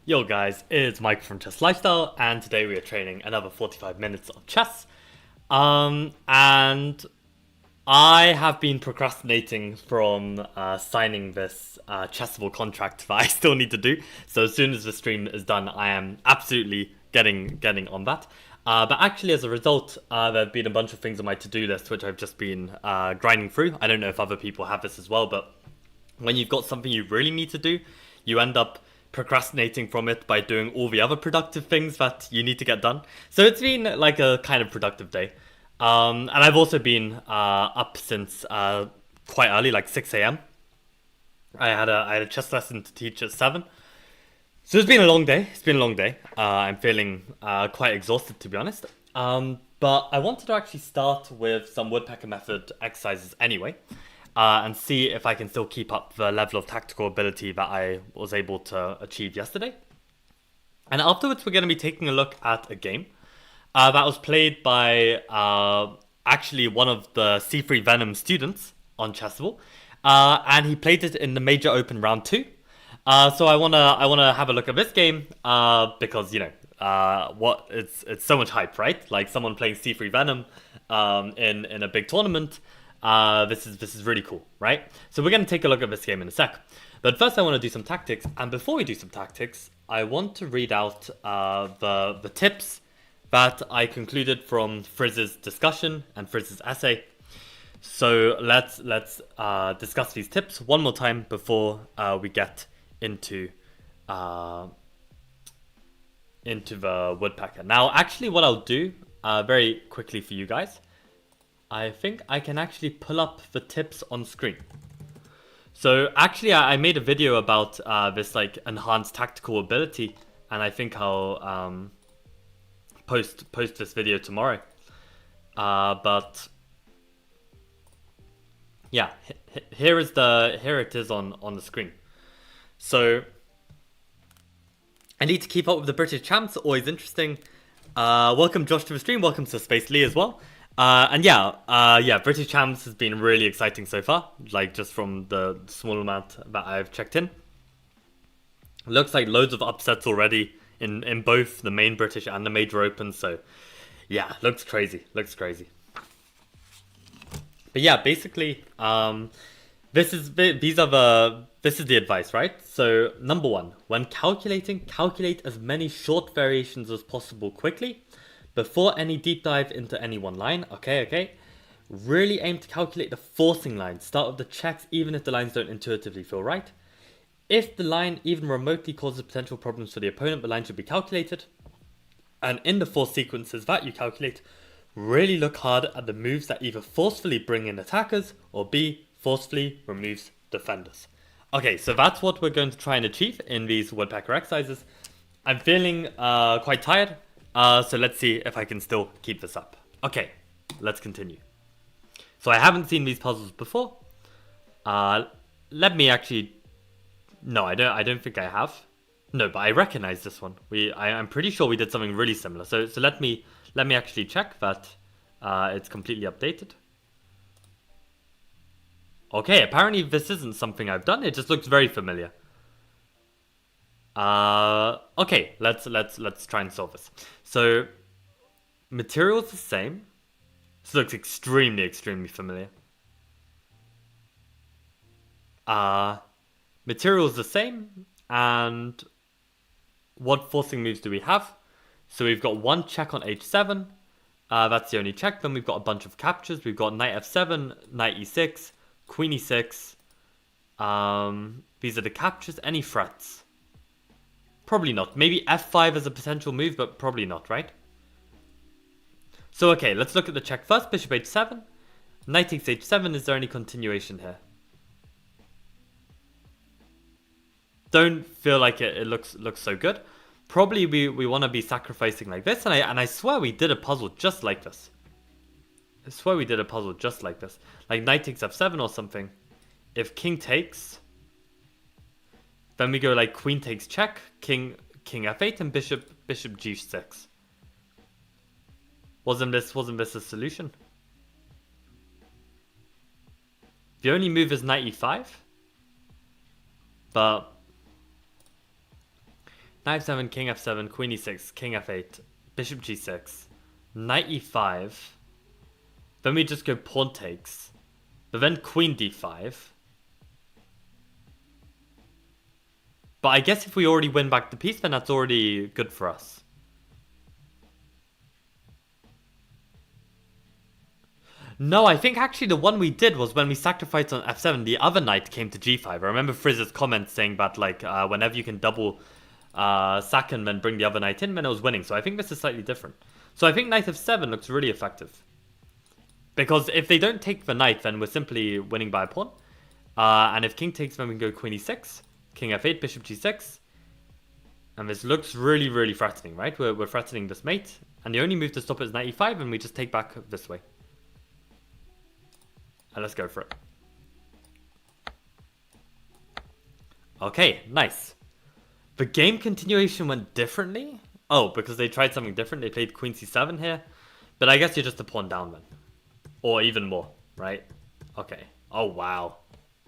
Yo guys, it's Mike from Chess Lifestyle, and today we are training another 45 minutes of chess. And I have been procrastinating from signing this Chessable contract that I still need to do. So as soon as the stream is done, I am absolutely getting on that. But actually, as a result, there have been a bunch of things on my to-do list which I've just been grinding through. I don't know if other people have this as well, but when you've got something you really need to do, you end up procrastinating from it by doing all the other productive things that you need to get done. So it's been like a kind of productive day. And I've also been up since quite early, like 6 a.m. I had a chess lesson to teach at 7. So it's been a long day. It's been a long day. I'm feeling quite exhausted, to be honest. But I wanted to actually start with some woodpecker method exercises anyway, and see if I can still keep up the level of tactical ability that I was able to achieve yesterday. And afterwards, we're going to be taking a look at a game that was played by actually one of the C3 Venom students on Chessable, and he played it in the Major Open Round 2. So I wanna have a look at this game because it's so much hype, right? Like someone playing C3 Venom in a big tournament. This is really cool, right? So we're gonna take a look at this game in a sec. But first, I want to do some tactics, and before we do some tactics, I want to read out the tips that I concluded from Frizz's discussion and Frizz's essay. So let's discuss these tips one more time before we get into the woodpecker. Now, actually, what I'll do very quickly for you guys, I think I can actually pull up the tips on screen. So actually, I made a video about this like enhanced tactical ability, and I think I'll post this video tomorrow. But yeah, here it is on the screen. So I need to keep up with the British champs. Always interesting. Welcome Josh to the stream. Welcome to Space Lee as well. And yeah, British champs has been really exciting so far. Like just from the small amount that I've checked in. Looks like loads of upsets already in both the main British and the Major Open. So yeah, looks crazy. Looks crazy. But yeah, basically, this is the advice, right? So number one, when calculating, calculate as many short variations as possible quickly before any deep dive into any one line. Okay. Really aim to calculate the forcing line. Start with the checks even if the lines don't intuitively feel right. If the line even remotely causes potential problems for the opponent, the line should be calculated. And in the force sequences that you calculate, really look hard at the moves that either forcefully bring in attackers or B, forcefully removes defenders. Okay, so that's what we're going to try and achieve in these woodpecker exercises. I'm feeling quite tired, so let's see if I can still keep this up. Okay, let's continue. So I haven't seen these puzzles before. Let me actually... No, I don't think I have. No, but I recognize this one. I'm pretty sure we did something really similar. So let me actually check that it's completely updated. Okay, apparently this isn't something I've done. It just looks very familiar. Okay, let's try and solve this. So material's the same. This looks extremely familiar. Material's the same, and what forcing moves do we have? So we've got one check on h7. That's the only check. Then we've got a bunch of captures. We've got knight f7, knight e6, queen e6. These are the captures. Any threats? Probably not. Maybe f5 as a potential move, but probably not, right? So okay, let's look at the check first. Bishop h7. Knight takes h7. Is there any continuation here? Don't feel like it looks so good. Probably we want to be sacrificing like this, and I swear we did a puzzle just like this. Like knight takes f7 or something. If king takes, then we go like queen takes check, king f8, and bishop g6. Wasn't this a solution? The only move is knight e5, but Knight f7, king f7, queen e6, king f8, bishop g6, knight e5. Then we just go pawn takes. But then queen d5. But I guess if we already win back the piece, then that's already good for us. No, I think actually the one we did was when we sacrificed on f7, the other knight came to g5. I remember Frizz's comment saying that, like, whenever you can double sack and then bring the other knight in, then it was winning. So I think this is slightly different. So I think knight f7 looks really effective. Because if they don't take the knight, then we're simply winning by a pawn. And if king takes, then we can go queen e6, king f8, bishop g6. And this looks really, really threatening, right? We're threatening this mate. And the only move to stop it is knight e5, and we just take back this way. And let's go for it. Okay, nice. The game continuation went differently. Oh, because they tried something different. They played queen c7 here. But I guess you're just a pawn down then. Or even more, right? Okay. Oh, wow.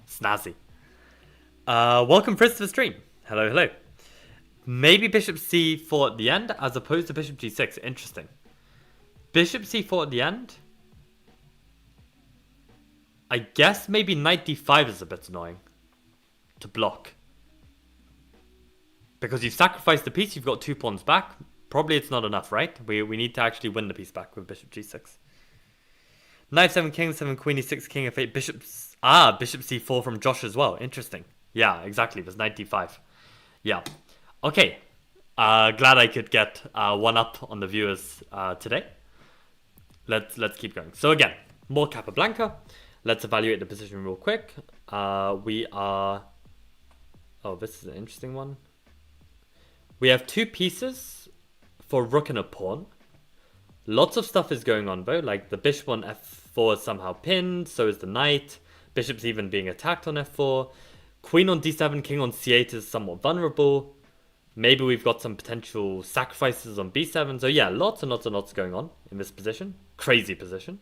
Snazzy. Welcome, Frizz, to the stream. Hello, hello. Maybe bishop c4 at the end as opposed to bishop g6. Interesting. Bishop c4 at the end. I guess maybe knight d5 is a bit annoying to block. Because you've sacrificed the piece, you've got 2 pawns back. Probably it's not enough, right? We need to actually win the piece back with bishop g6. Knight 7, king 7, queen e6, king f8, bishops. Bishop c4 from Josh as well. Interesting. Yeah, exactly. There's knight d5. Yeah. Okay. Glad I could get one up on the viewers today. Let's keep going. So again, more Capablanca. Let's evaluate the position real quick. We are... Oh, this is an interesting one. We have 2 pieces for rook and a pawn. Lots of stuff is going on though, like the bishop on f4 is somehow pinned, so is the knight. Bishop's even being attacked on f4. Queen on d7, king on c8 is somewhat vulnerable. Maybe we've got some potential sacrifices on b7. So yeah, lots and lots and lots going on in this position. Crazy position.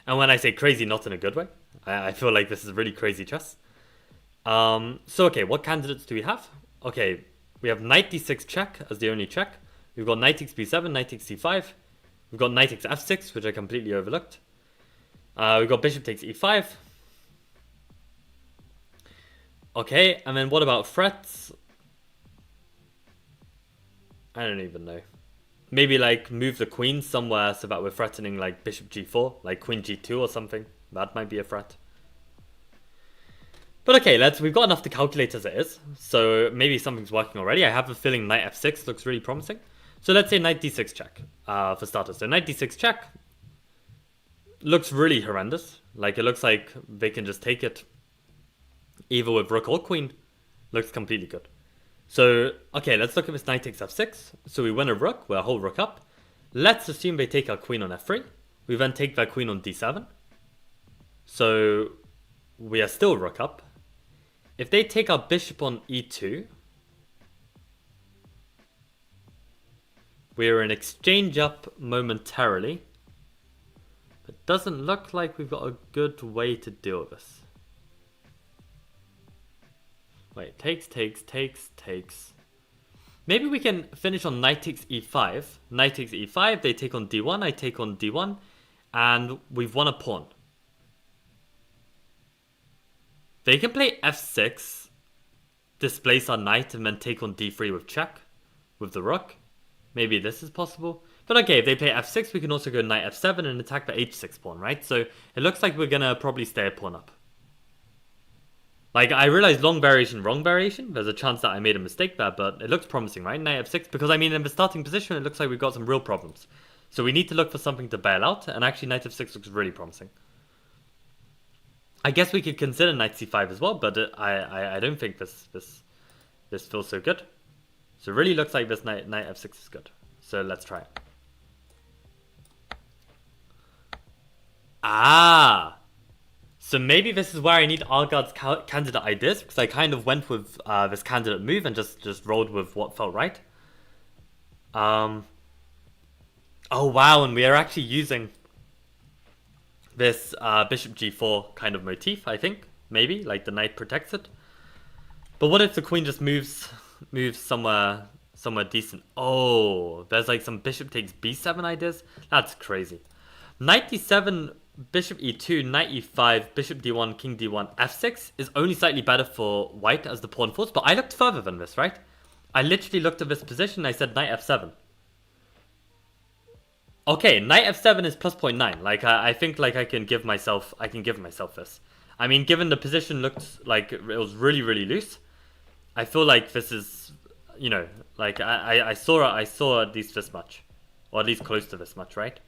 And when I say crazy, not in a good way. I feel like this is really crazy chess. So okay, what candidates do we have? Okay, we have knight d6 check as the only check. We've got knight takes b7, knight takes c5. We've got knight takes f6, which I completely overlooked. We've got bishop takes e5. Okay, and then what about threats? I don't even know. Maybe like move the queen somewhere so that we're threatening like bishop g4, like queen g2 or something. That might be a threat. But okay, we've got enough to calculate as it is. So maybe something's working already. I have a feeling knight f6 looks really promising. So let's say knight d6 check for starters. So knight d6 check looks really horrendous. Like it looks like they can just take it either with rook or queen. Looks completely good. So, okay, let's look at this knight takes f6. So we win a rook, we're a whole rook up. Let's assume they take our queen on f3. We then take their queen on d7. So we are still rook up. If they take our bishop on e2, we're in exchange up momentarily. It doesn't look like we've got a good way to deal with this. Wait, takes. Maybe we can finish on knight takes e5. Knight takes e5, they take on d1, I take on d1, and we've won a pawn. They can play f6, displace our knight, and then take on d3 with check, with the rook. Maybe this is possible. But okay, if they play f6, we can also go knight f7 and attack the h6 pawn, right? So it looks like we're gonna probably stay a pawn up. Like, I realize long variation, wrong variation. There's a chance that I made a mistake there, but it looks promising, right? Knight f6, because I mean, in the starting position, it looks like we've got some real problems. So we need to look for something to bail out, and actually knight f6 looks really promising. I guess we could consider knight c5 as well, but I don't think this feels so good. So it really looks like this knight f6 is good. So let's try it. So maybe this is where I need Argaard's candidate ideas, because I kind of went with this candidate move and just rolled with what felt right. Oh wow, and we are actually using this bishop g4 kind of motif, I think. Maybe, like the knight protects it. But what if the queen just moves move somewhere decent. Oh, there's like some bishop takes b7 ideas. That's crazy. Knight d7, bishop e2, knight e5, bishop d1, king d1, f6 is only slightly better for white as the pawn falls, but I looked further than this, right? I literally looked at this position and I said knight f7. Okay, knight f7 is plus 0.9. Like I think like I can give myself this. I mean, given the position looked like it was really really loose, I feel like this is, you know, like I saw at least this much, or at least close to this much, right?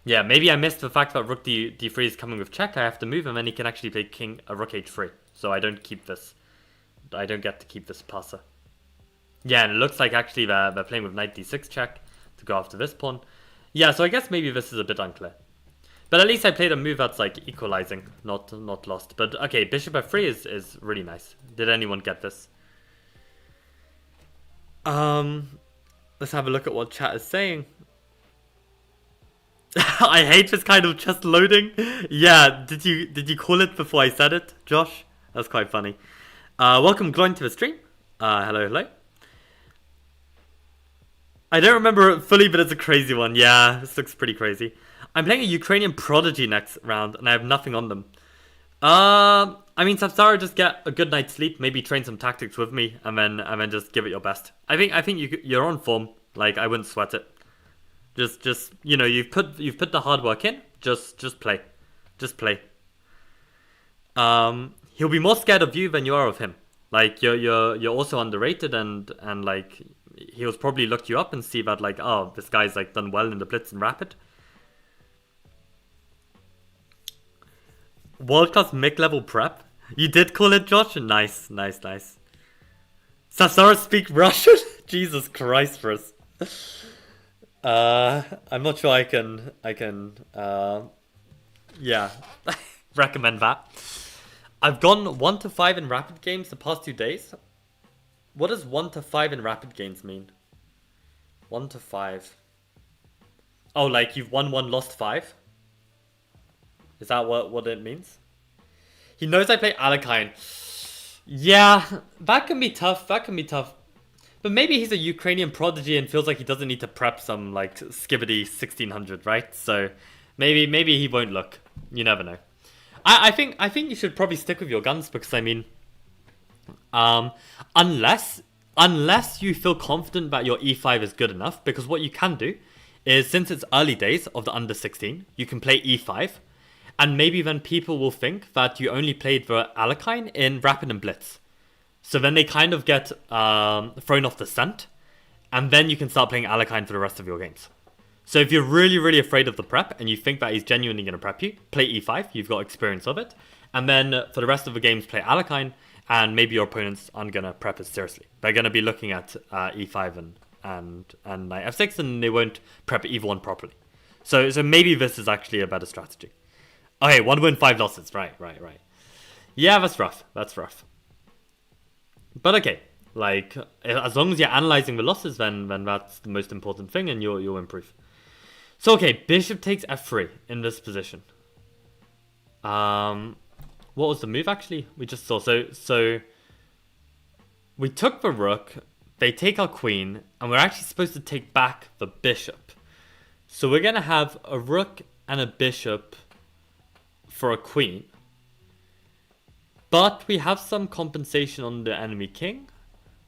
Yeah, maybe I missed the fact that rook d3 is coming with check. I have to move, and then he can actually play king rook h3. So I don't keep this. I don't get to keep this passer. Yeah, and it looks like actually they're playing with knight d6 check to go after this pawn. Yeah, so I guess maybe this is a bit unclear. But at least I played a move that's like equalizing, not lost. But okay, bishop f3 is really nice. Did anyone get this? Let's have a look at what chat is saying. I hate this kind of just loading. Yeah, did you call it before I said it, Josh? That's quite funny. Welcome, Gloin, to the stream. Hello. I don't remember it fully, but it's a crazy one. Yeah, this looks pretty crazy. I'm playing a Ukrainian prodigy next round, and I have nothing on them. I mean, Sapsara, just get a good night's sleep, maybe train some tactics with me, and then just give it your best. I think you're on form. Like, I wouldn't sweat it. Just you know, you've put the hard work in. Just play, just play. He'll be more scared of you than you are of him. Like you're also underrated, and like he'll probably look you up and see that like, oh, this guy's like done well in the blitz and rapid. World class mid-level prep. You did call it, Josh. Nice. Sasara speak Russian. Jesus Christ, for us. I'm not sure I can yeah, recommend that. I've gone 1 to 5 in rapid games the past 2 days. What does 1 to 5 in rapid games mean? 1 to 5. Oh, like you've won 1, lost 5? Is that what it means? He knows I play Alekhine. Yeah, that can be tough. But maybe he's a Ukrainian prodigy and feels like he doesn't need to prep some like skibbity 1600, right? So maybe he won't look. You never know. I think you should probably stick with your guns, because I mean, unless you feel confident that your e5 is good enough, because what you can do is, since it's early days of the under 16, you can play e5, and maybe then people will think that you only played the Alekhine in rapid and blitz. So then they kind of get thrown off the scent, and then you can start playing Alekhine for the rest of your games. So if you're really, really afraid of the prep and you think that he's genuinely going to prep you, play e5, you've got experience of it. And then for the rest of the games, play Alekhine, and maybe your opponents aren't going to prep it seriously. They're going to be looking at e5 and knight f6, and they won't prep either one properly. So maybe this is actually a better strategy. Okay, 1 win, 5 losses. Right. Yeah, that's rough. But okay, like, as long as you're analyzing the losses, then that's the most important thing, and you'll improve. So okay, bishop takes f3 in this position. What was the move actually? We just saw. So we took the rook, they take our queen, and we're actually supposed to take back the bishop. So we're gonna have a rook and a bishop for a queen. But we have some compensation on the enemy king.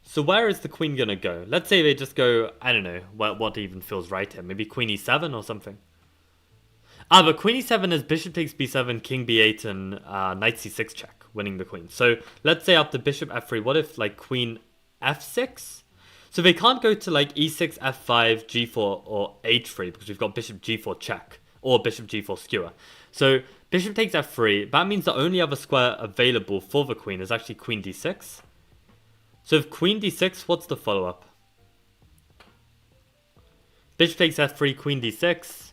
So where is the queen gonna go? Let's say they just go, I don't know, what even feels right here. Maybe queen e7 or something. But queen e7 is bishop takes b7, king b8, and knight c6 check, winning the queen. So let's say after bishop f3, what if like queen f6? So they can't go to like e6, f5, g4, or h3, because we've got bishop g4 check, or bishop g4 skewer. So bishop takes f3. That means the only other square available for the queen is actually queen d6. So if queen d6, what's the follow-up? Bishop takes f3, queen d6.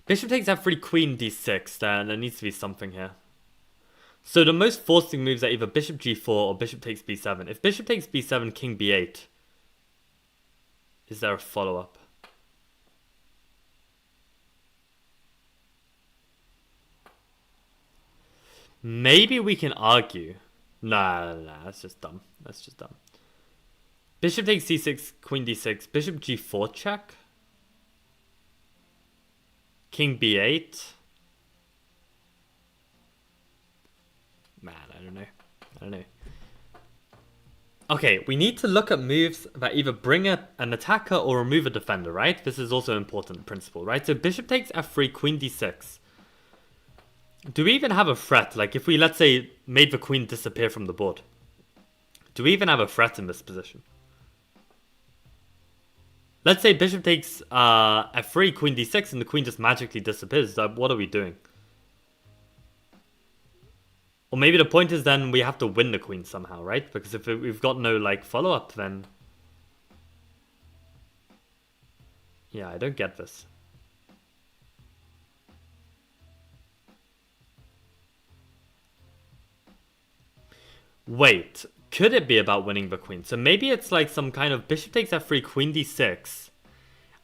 Bishop takes f3, queen d6. There needs to be something here. So the most forcing moves are either bishop g4 or bishop takes b7. If bishop takes b7, king b8. Is there a follow-up? Maybe we can argue. Nah, that's just dumb. That's just dumb. Bishop takes c6, queen d6, bishop g4 check. King b8. Man, I don't know. Okay, we need to look at moves that either bring an attacker or remove a defender, right? This is also an important principle, right? So bishop takes f3, queen d6. Do we even have a threat? Like if we, let's say, made the queen disappear from the board. Do we even have a threat in this position? Let's say bishop takes f3, queen d6, and the queen just magically disappears. What are we doing? Or maybe the point is then we have to win the queen somehow, right? Because if we've got no like follow-up, then... Yeah, I don't get this. Wait, could it be about winning the queen? So maybe it's like some kind of bishop takes f3, queen d6,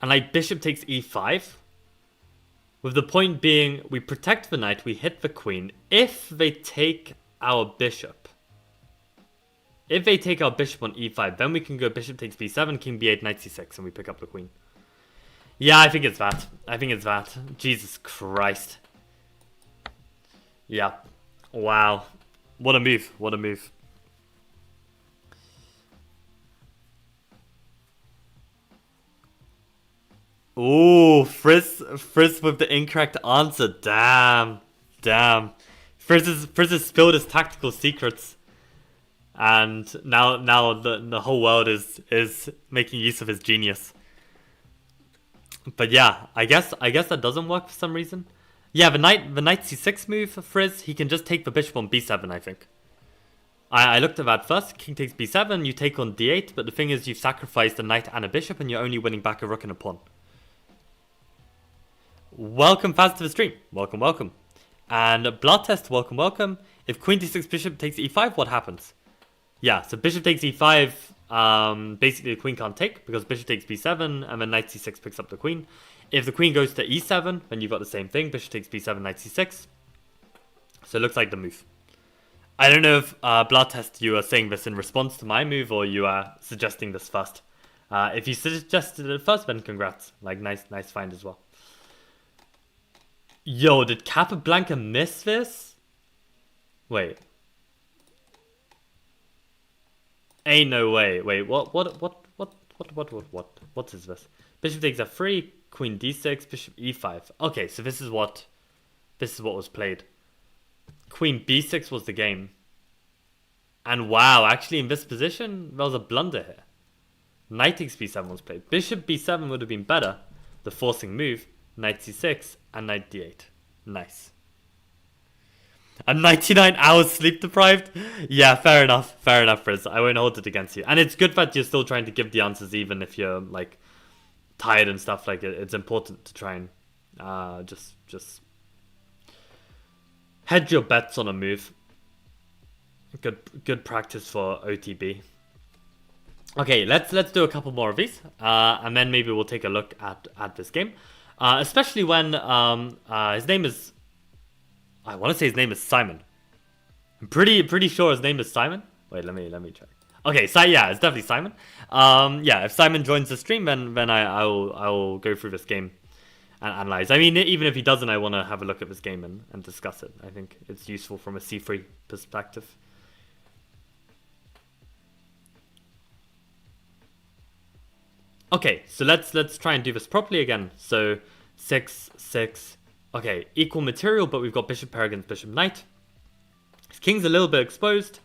and like bishop takes e5. With the point being, we protect the knight, we hit the queen. If they take our bishop, if they take our bishop on e5, then we can go bishop takes b7, king b8, knight c6, and we pick up the queen. Yeah, I think it's that. I think it's that. Jesus Christ. Yeah. Wow. What a move. What a move. Ooh, Frizz with the incorrect answer. Damn. Frizz has spilled his tactical secrets. And now the whole world is making use of his genius. But yeah, I guess that doesn't work for some reason. Yeah, the knight c6 move for Frizz, he can just take the bishop on b7, I think. I looked at that first. King takes b7, you take on d8, but the thing is you've sacrificed a knight and a bishop and you're only winning back a rook and a pawn. Welcome fast to the stream. Welcome. And Blood Test, welcome. If queen d6, bishop takes e5, what happens? Yeah, so bishop takes e5, basically the queen can't take because bishop takes b7 and then knight c6 picks up the queen. If the queen goes to e7, then you've got the same thing. Bishop takes b7, knight c6. So it looks like the move. I don't know if Blood Test, you are saying this in response to my move or you are suggesting this first. If you suggested it first, then congrats. Like, nice find as well. Yo, did Capablanca miss this? Wait. Ain't no way. Wait, what is this? Bishop takes f3, queen d6, bishop e5. Okay, so this is what was played. Queen b6 was the game. And wow, actually in this position, there was a blunder here. Knight takes b7 was played. Bishop b7 would have been better. The forcing move. Knight c6 and knight d8. Nice. I'm 99 hours sleep deprived? Yeah, fair enough, Frizz. I won't hold it against you. And it's good that you're still trying to give the answers even if you're, like, tired and stuff. Like, it's important to try and just hedge your bets on a move. Good practice for OTB. Okay, let's do a couple more of these. And then maybe we'll take a look at this game. Especially when his name is... I want to say his name is Simon. I'm pretty sure his name is Simon. Wait, let me check. Okay, so yeah, it's definitely Simon. Yeah, if Simon joins the stream, then I will go through this game and analyze. I mean, even if he doesn't, I want to have a look at this game and discuss it. I think it's useful from a C3 perspective. Okay, so let's try and do this properly again. So 6. Okay, equal material, but we've got bishop pair against bishop knight. His king's a little bit exposed.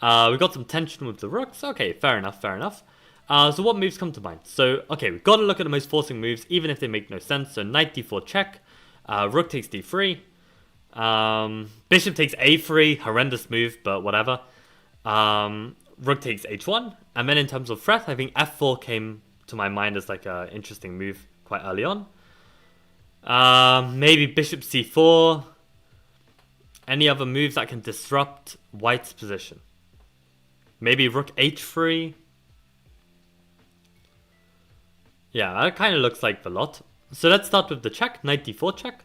We've got some tension with the rooks. Okay, fair enough. So what moves come to mind? So, okay, we've got to look at the most forcing moves, even if they make no sense. So knight d4 check. Rook takes d3. Bishop takes a3. Horrendous move, but whatever. Rook takes h1. And then in terms of threat, I think f4 came to my mind as like an interesting move quite early on. Maybe bishop c4. Any other moves that can disrupt white's position? Maybe rook h3. Yeah, that kind of looks like the lot. So let's start with the check. Knight d4 check.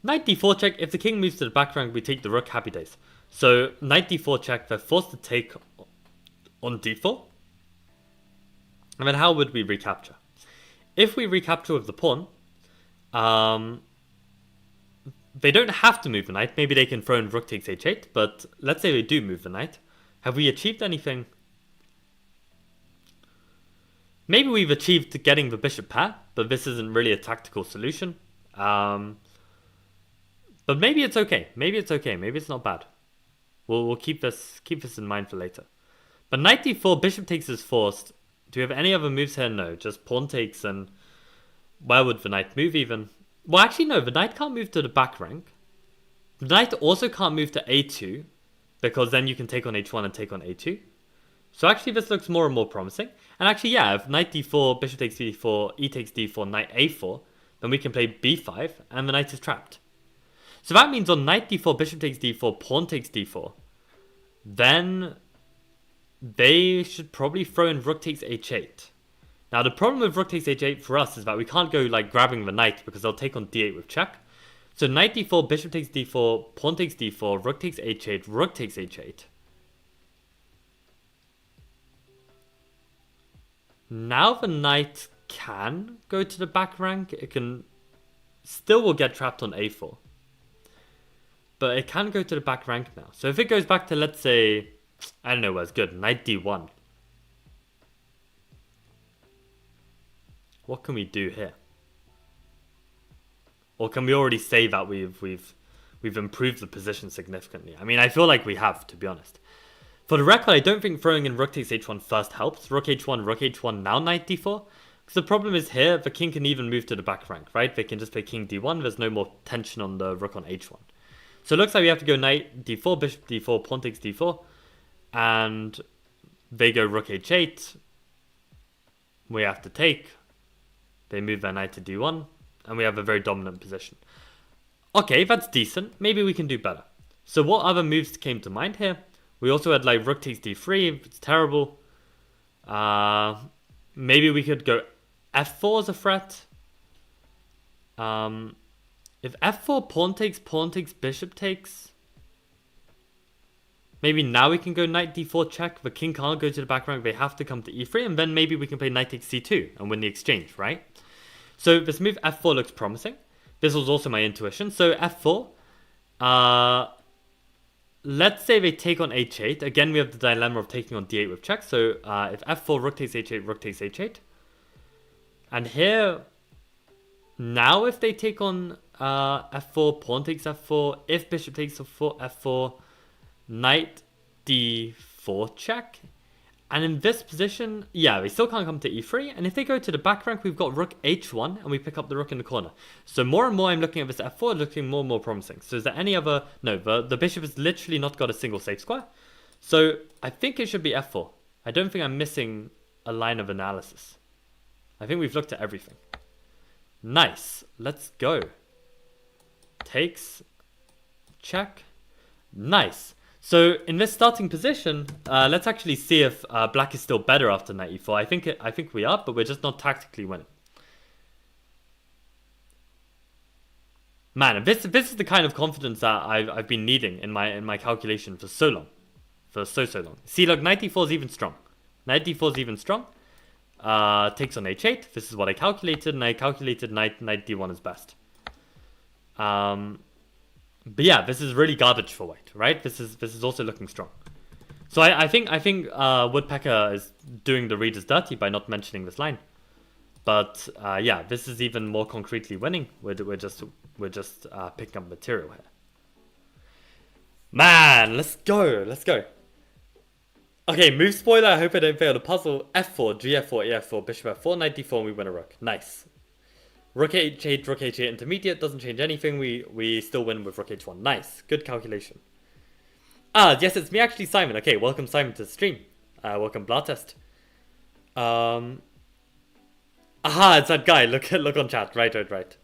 Knight d4 check. If the king moves to the back rank, we take the rook. Happy days. So knight d4 check. They're forced to take on d4. And then how would we recapture? If we recapture with the pawn, they don't have to move the knight. Maybe they can throw in rook takes h8. But let's say they do move the knight. Have we achieved anything? Maybe we've achieved getting the bishop pair, but this isn't really a tactical solution. But maybe it's okay. Maybe it's okay. Maybe it's not bad. We'll keep this in mind for later. But knight d4, bishop takes is forced. Do we have any other moves here? No, just pawn takes, and where would the knight move even? Well, actually no, the knight can't move to the back rank. The knight also can't move to a2, because then you can take on h1 and take on a2. So actually this looks more and more promising. And actually, yeah, if knight d4, bishop takes d4, e takes d4, knight a4, then we can play b5, and the knight is trapped. So that means on knight d4, bishop takes d4, pawn takes d4, then they should probably throw in rook takes h8. Now the problem with rook takes h8 for us is that we can't go like grabbing the knight because they'll take on d8 with check. So knight d4, bishop takes d4, pawn takes d4, rook takes h8, rook takes h8. Now the knight can go to the back rank. It can still will get trapped on a4. But it can go to the back rank now. So if it goes back to, let's say, I don't know where's good, knight d1. What can we do here? Or can we already say that we've improved the position significantly? I mean, I feel like we have, to be honest. For the record, I don't think throwing in rook takes h1 first helps. Rook h1, now knight d4. Because the problem is here, the king can even move to the back rank, right? They can just play king d1. There's no more tension on the rook on h1. So it looks like we have to go knight d4, bishop d4, pawn takes d4. And they go rook h8. We have to take. They move their knight to d1. And we have a very dominant position. Okay, that's decent. Maybe we can do better. So what other moves came to mind here? We also had like rook takes d3. It's terrible. Maybe we could go f4 as a threat. If f4, pawn takes, bishop takes. Maybe now we can go knight d4 check. The king can't go to the back rank. They have to come to e3. And then maybe we can play knight takes c2 and win the exchange, right? So this move f4 looks promising. This was also my intuition. So f4. Let's say they take on h8. Again, we have the dilemma of taking on d8 with check. So if f4, rook takes h8, rook takes h8. And here, now if they take on f4, pawn takes f4, if bishop takes f4, knight d4 check. And in this position, yeah, they still can't come to e3. And if they go to the back rank, we've got rook h1, and we pick up the rook in the corner. So more and more I'm looking at this f4, looking more and more promising. So is there any other... No, the bishop has literally not got a single safe square. So I think it should be f4. I don't think I'm missing a line of analysis. I think we've looked at everything. Nice. Let's go. Takes. Check. Nice. So in this starting position, let's actually see if black is still better after knight e4. I think we are, but we're just not tactically winning. Man, this is the kind of confidence that I've been needing in my calculation for so long, so long. See, look, knight e4 is even strong. Knight d4 is even strong. Takes on h8. This is what I calculated, and I calculated knight d1 is best. But yeah, this is really garbage for white, right? This is also looking strong. So I think Woodpecker is doing the readers dirty by not mentioning this line. But yeah, this is even more concretely winning. We're just picking up material here. Man, let's go. Okay, move spoiler. I hope I don't fail the puzzle. f4, gf4, ef4, bishop f4, knight d4, and we win a rook. Nice. Rook h8 intermediate, doesn't change anything. We still win with rook h1. Nice. Good calculation. Ah, yes, it's me actually, Simon. Okay, welcome Simon to the stream. Welcome Blatest. Aha, it's that guy. Look on chat. Right.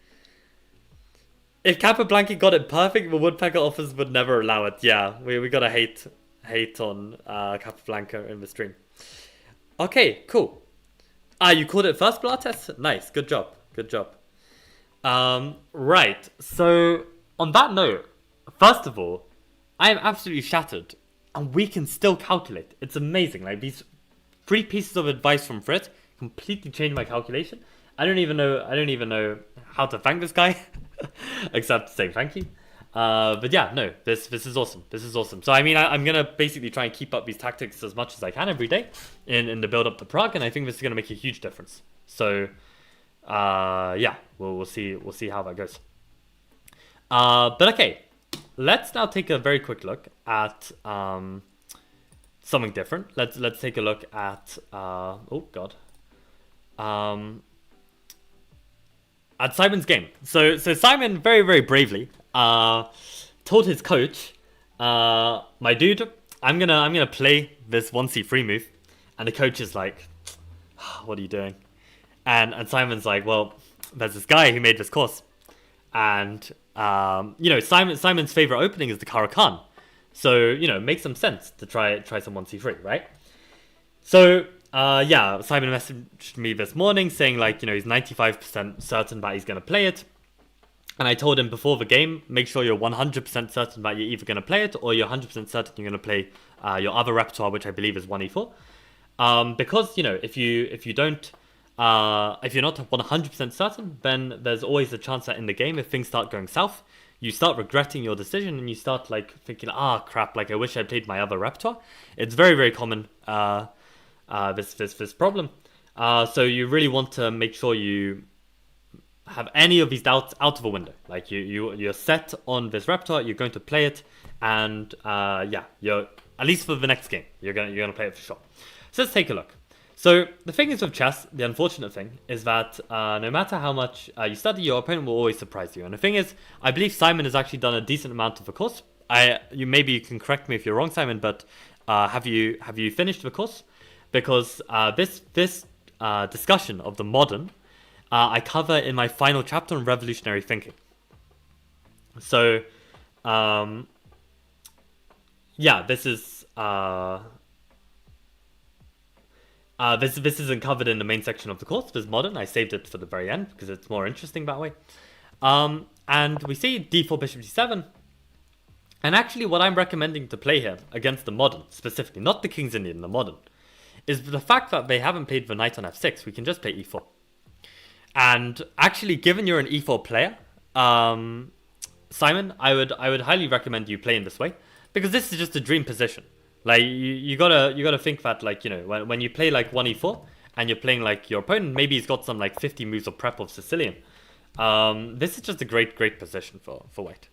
If Capablanca got it perfect, the woodpecker officers would never allow it. Yeah, we gotta hate on Capablanca in the stream. Okay, cool. You called it first, Pilates? Nice, good job, good job. Right, so on that note, first of all, I am absolutely shattered, and we can still calculate. It's amazing, like these 3 pieces of advice from Fritz completely changed my calculation. I don't even know how to thank this guy, except to say thank you. But yeah, no, this is awesome. This is awesome. So I mean, I'm gonna basically try and keep up these tactics as much as I can every day in the build up to Prague, and I think this is gonna make a huge difference. So yeah, we'll see how that goes. But okay, let's now take a very quick look at something different. Let's take a look at oh god. At Simon's game. So Simon very, very bravely told his coach, my dude, I'm gonna play this 1c3 move. And the coach is like, what are you doing? And Simon's like, well, there's this guy who made this course. And you know, Simon's favorite opening is the Caro-Kann. So, you know, it makes some sense to try some 1c3, right? So yeah, Simon messaged me this morning saying, like, you know, he's 95% certain that he's going to play it. And I told him before the game, make sure you're 100% certain that you're either going to play it or you're 100% certain you're going to play your other repertoire, which I believe is 1e4. Because, you know, if you don't, if you're not 100% certain, then there's always a chance that in the game, if things start going south, you start regretting your decision and you start like thinking, crap, like I wish I played my other repertoire. It's very, very common. This problem. So you really want to make sure you have any of these doubts out of the window. Like you're set on this repertoire, you're going to play it, and yeah, you're at least for the next game, you're gonna play it for sure. So let's take a look. So the thing is with chess, the unfortunate thing is that no matter how much you study, your opponent will always surprise you. And the thing is, I believe Simon has actually done a decent amount of the course. Maybe you can correct me if you're wrong, Simon, but have you finished the course? Because this discussion of the modern, I cover in my final chapter on revolutionary thinking. So, yeah, this isn't covered in the main section of the course. This modern, I saved it for the very end because it's more interesting that way. And we see d4 bishop d7. And actually, what I'm recommending to play here against the modern, specifically, not the King's Indian, the modern, is the fact that they haven't played the knight on f6. We can just play e4. And actually, given you're an e4 player, Simon, I would highly recommend you play in this way, because this is just a dream position. Like you gotta think that, like, you know, when you play like 1e4 and you're playing like your opponent, maybe he's got some like 50 moves of prep of Sicilian. This is just a great position for white.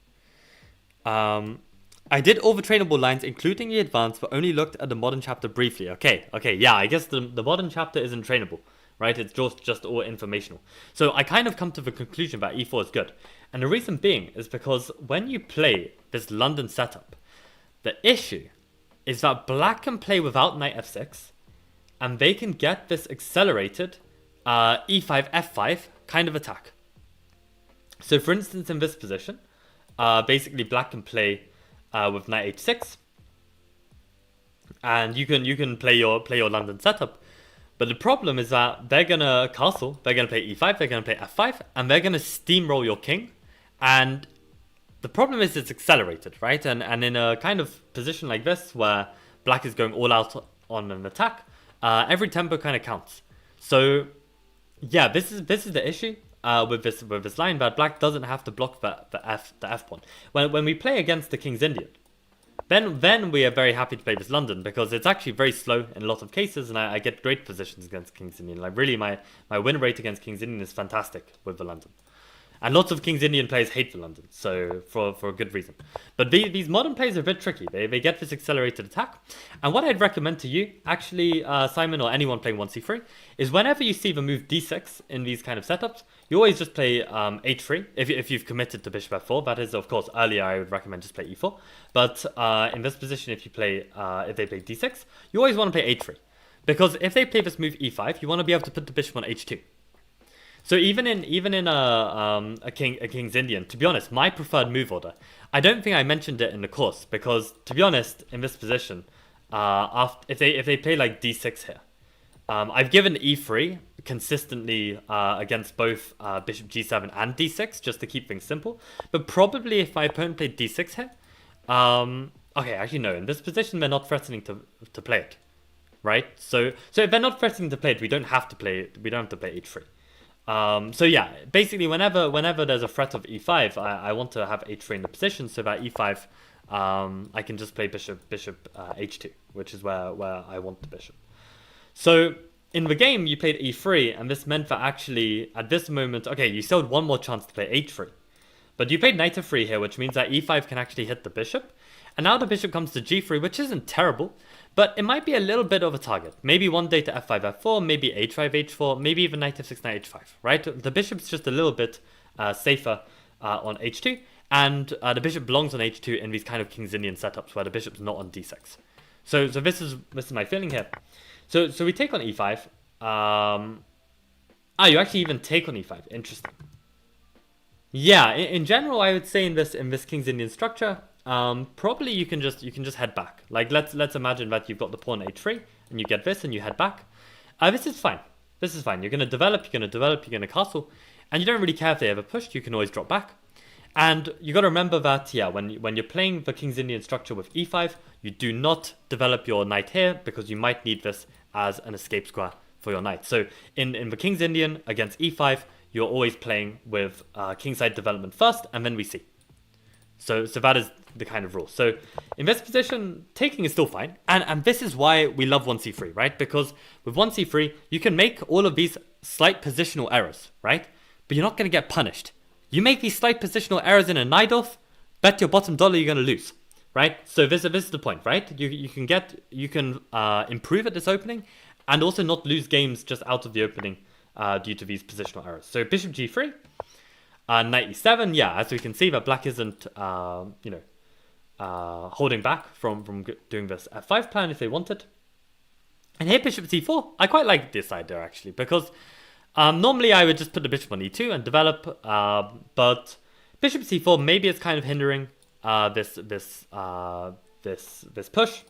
I did all the trainable lines, including the advanced, but only looked at the modern chapter briefly. Okay, yeah, I guess the modern chapter isn't trainable, right? It's just all informational. So I kind of come to the conclusion that e4 is good. And the reason being is because when you play this London setup, the issue is that black can play without knight f6, and they can get this accelerated e5, f5 kind of attack. So for instance, in this position, basically black can play with knight h6, and you can play your London setup. But the problem is that they're gonna castle, they're gonna play e5, they're gonna play f5, and they're gonna steamroll your king. And the problem is it's accelerated, right? And in a kind of position like this where black is going all out on an attack, every tempo kind of counts. So yeah, this is the issue with this line, that black doesn't have to block the f pawn. When we play against the King's Indian, then we are very happy to play this London, because it's actually very slow in a lot of cases, and I get great positions against King's Indian. Like really, my win rate against King's Indian is fantastic with the London. And lots of King's Indian players hate the London, so for a good reason. But these modern players are a bit tricky. They get this accelerated attack. And what I'd recommend to you, actually, Simon, or anyone playing 1c3, is whenever you see the move d6 in these kind of setups, you always just play h3. If you've committed to bishop f4, that is, of course, earlier I would recommend just play e4. But in this position, if they play d6, you always want to play h3. Because if they play this move e5, you want to be able to put the bishop on h2. So even in a King's Indian, to be honest, my preferred move order. I don't think I mentioned it in the course because, to be honest, in this position, if they play like d6 here, I've given e3 consistently against both bishop g7 and d6 just to keep things simple. But probably if my opponent played d6 here, okay, actually no, in this position they're not threatening to play it, right? So if they're not threatening to play it, we don't have to play h3. So yeah, basically whenever there's a threat of e5, I want to have h3 in the position so that e5, I can just play bishop h2, which is where I want the bishop. So in the game you played e3, and this meant that actually at this moment, okay, you still had one more chance to play h3, but you played knight f3 here, which means that e5 can actually hit the bishop, and now the bishop comes to g3, which isn't terrible. But it might be a little bit of a target. Maybe one day to f5, f4, maybe h5, h4, maybe even knight f6, knight h5, right? The bishop's just a little bit safer on h2, and the bishop belongs on h2 in these kind of King's Indian setups where the bishop's not on d6. So this is my feeling here. So we take on e5. You actually even take on e5. Interesting. Yeah, in general, I would say in this King's Indian structure, probably you can just head back. Like let's imagine that you've got the pawn h3 and you get this and you head back. This is fine. This is fine. You're gonna develop. You're gonna castle, and you don't really care if they ever pushed. You can always drop back. And you got to remember that, yeah, when you're playing the King's Indian structure with e5, you do not develop your knight here because you might need this as an escape square for your knight. So in the King's Indian against e5, you're always playing with kingside development first, and then we see. So that is the kind of rule. So in this position, taking is still fine. And this is why we love 1c3, right? Because with 1c3, you can make all of these slight positional errors, right? But you're not going to get punished. You make these slight positional errors in a Najdorf, bet your bottom dollar you're going to lose, right? So this is the point, right? You can improve at this opening and also not lose games just out of the opening due to these positional errors. So bishop g3, knight e7, yeah, as we can see that black isn't, holding back from doing this f5 plan if they wanted. And here bishop c4, I quite like this idea actually, because normally I would just put the bishop on e2 and develop, but bishop c4 maybe it's kind of hindering this push.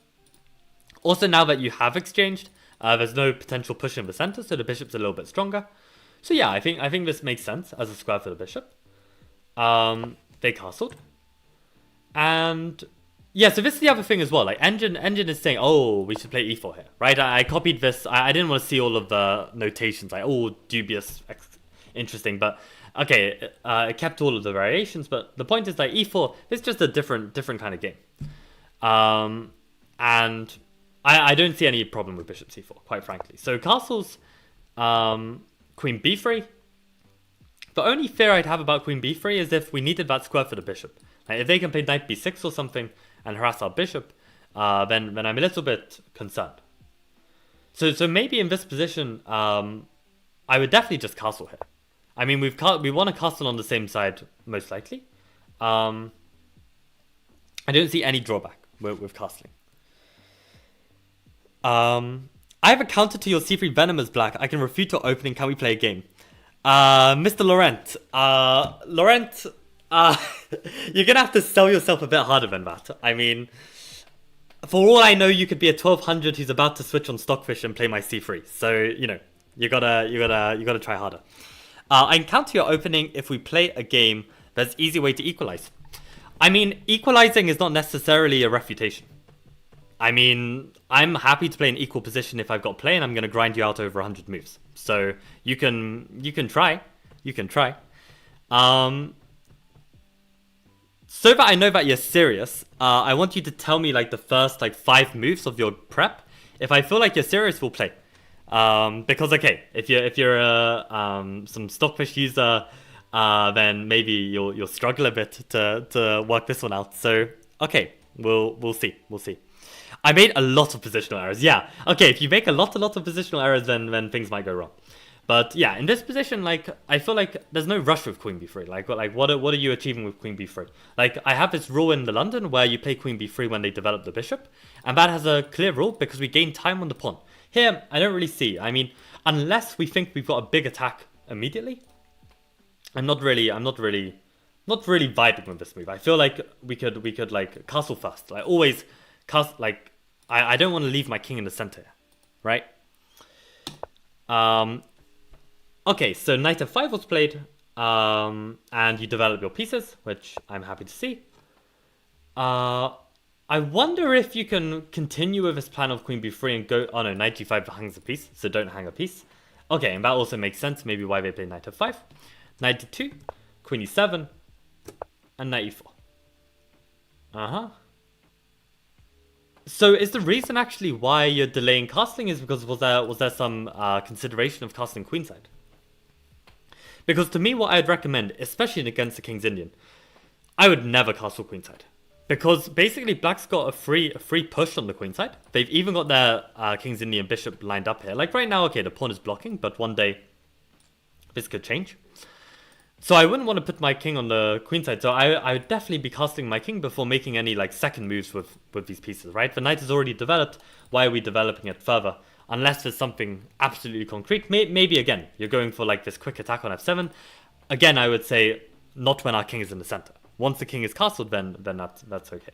Also, now that you have exchanged, there's no potential push in the center, so the bishop's a little bit stronger. So yeah, I think this makes sense as a square for the bishop. They castled, and yeah, so this is the other thing as well. Like Engine is saying, oh, we should play e4 here, right? I copied this. I didn't want to see all of the notations, like dubious, interesting, but okay, I kept all of the variations. But the point is, like e4, it's just a different kind of game, and I don't see any problem with bishop c4, quite frankly. So castles, queen b3. The only fear I'd have about queen b3 is if we needed that square for the bishop. Like if they can play knight b6 or something and harass our bishop, then I'm a little bit concerned. So maybe in this position, I would definitely just castle here. I mean, we want to castle on the same side most likely. I don't see any drawback with castling. I have a counter to your c3 Venom as black. I can refute your opening. Can we play a game? Mr. Laurent. Laurent, you're going to have to sell yourself a bit harder than that. I mean, for all I know, you could be a 1200 who's about to switch on Stockfish and play my c3. So, you gotta try harder. I can counter your opening if we play a game that's easy way to equalize. I mean, equalizing is not necessarily a refutation. I mean, I'm happy to play an equal position if I've got play, and I'm going to grind you out over 100 moves. So you can try. You can try. So that I know that you're serious, I want you to tell me like the first 5 moves of your prep. If I feel like you're serious, we'll play. Because okay, if you're some Stockfish user, then maybe you'll struggle a bit to work this one out. So okay, we'll see. I made a lot of positional errors. Yeah. Okay, if you make a lot of positional errors, then things might go wrong. But yeah, in this position, I feel like there's no rush with queen b3. What are you achieving with queen b3? I have this rule in the London where you play queen b3 when they develop the bishop, and that has a clear rule because we gain time on the pawn. Here, I don't really see. I mean, unless we think we've got a big attack immediately. I'm not really vibing with this move. I feel like we could like castle first. I always cast like I don't want to leave my king in the center, right? Okay, so knight f5 was played, and you develop your pieces, which I'm happy to see. I wonder if you can continue with this plan of queen b3 and go... Oh no, knight g5 hangs a piece, so don't hang a piece. Okay, and that also makes sense, maybe why they play knight f5. Knight d2, queen e7, and knight e4. Uh-huh. So is the reason actually why you're delaying castling is because was there some consideration of castling queenside? Because to me, what I'd recommend, especially against the King's Indian, I would never castle queenside. Because basically Black's got a free push on the queenside. They've even got their King's Indian bishop lined up here. Like right now, okay, the pawn is blocking, but one day this could change. So I wouldn't want to put my king on the queenside. So I would definitely be castling my king before making any like second moves with these pieces, right? The knight is already developed. Why are we developing it further? Unless there's something absolutely concrete. Maybe again, you're going for like this quick attack on f7. Again, I would say not when our king is in the center. Once the king is castled, then that's okay.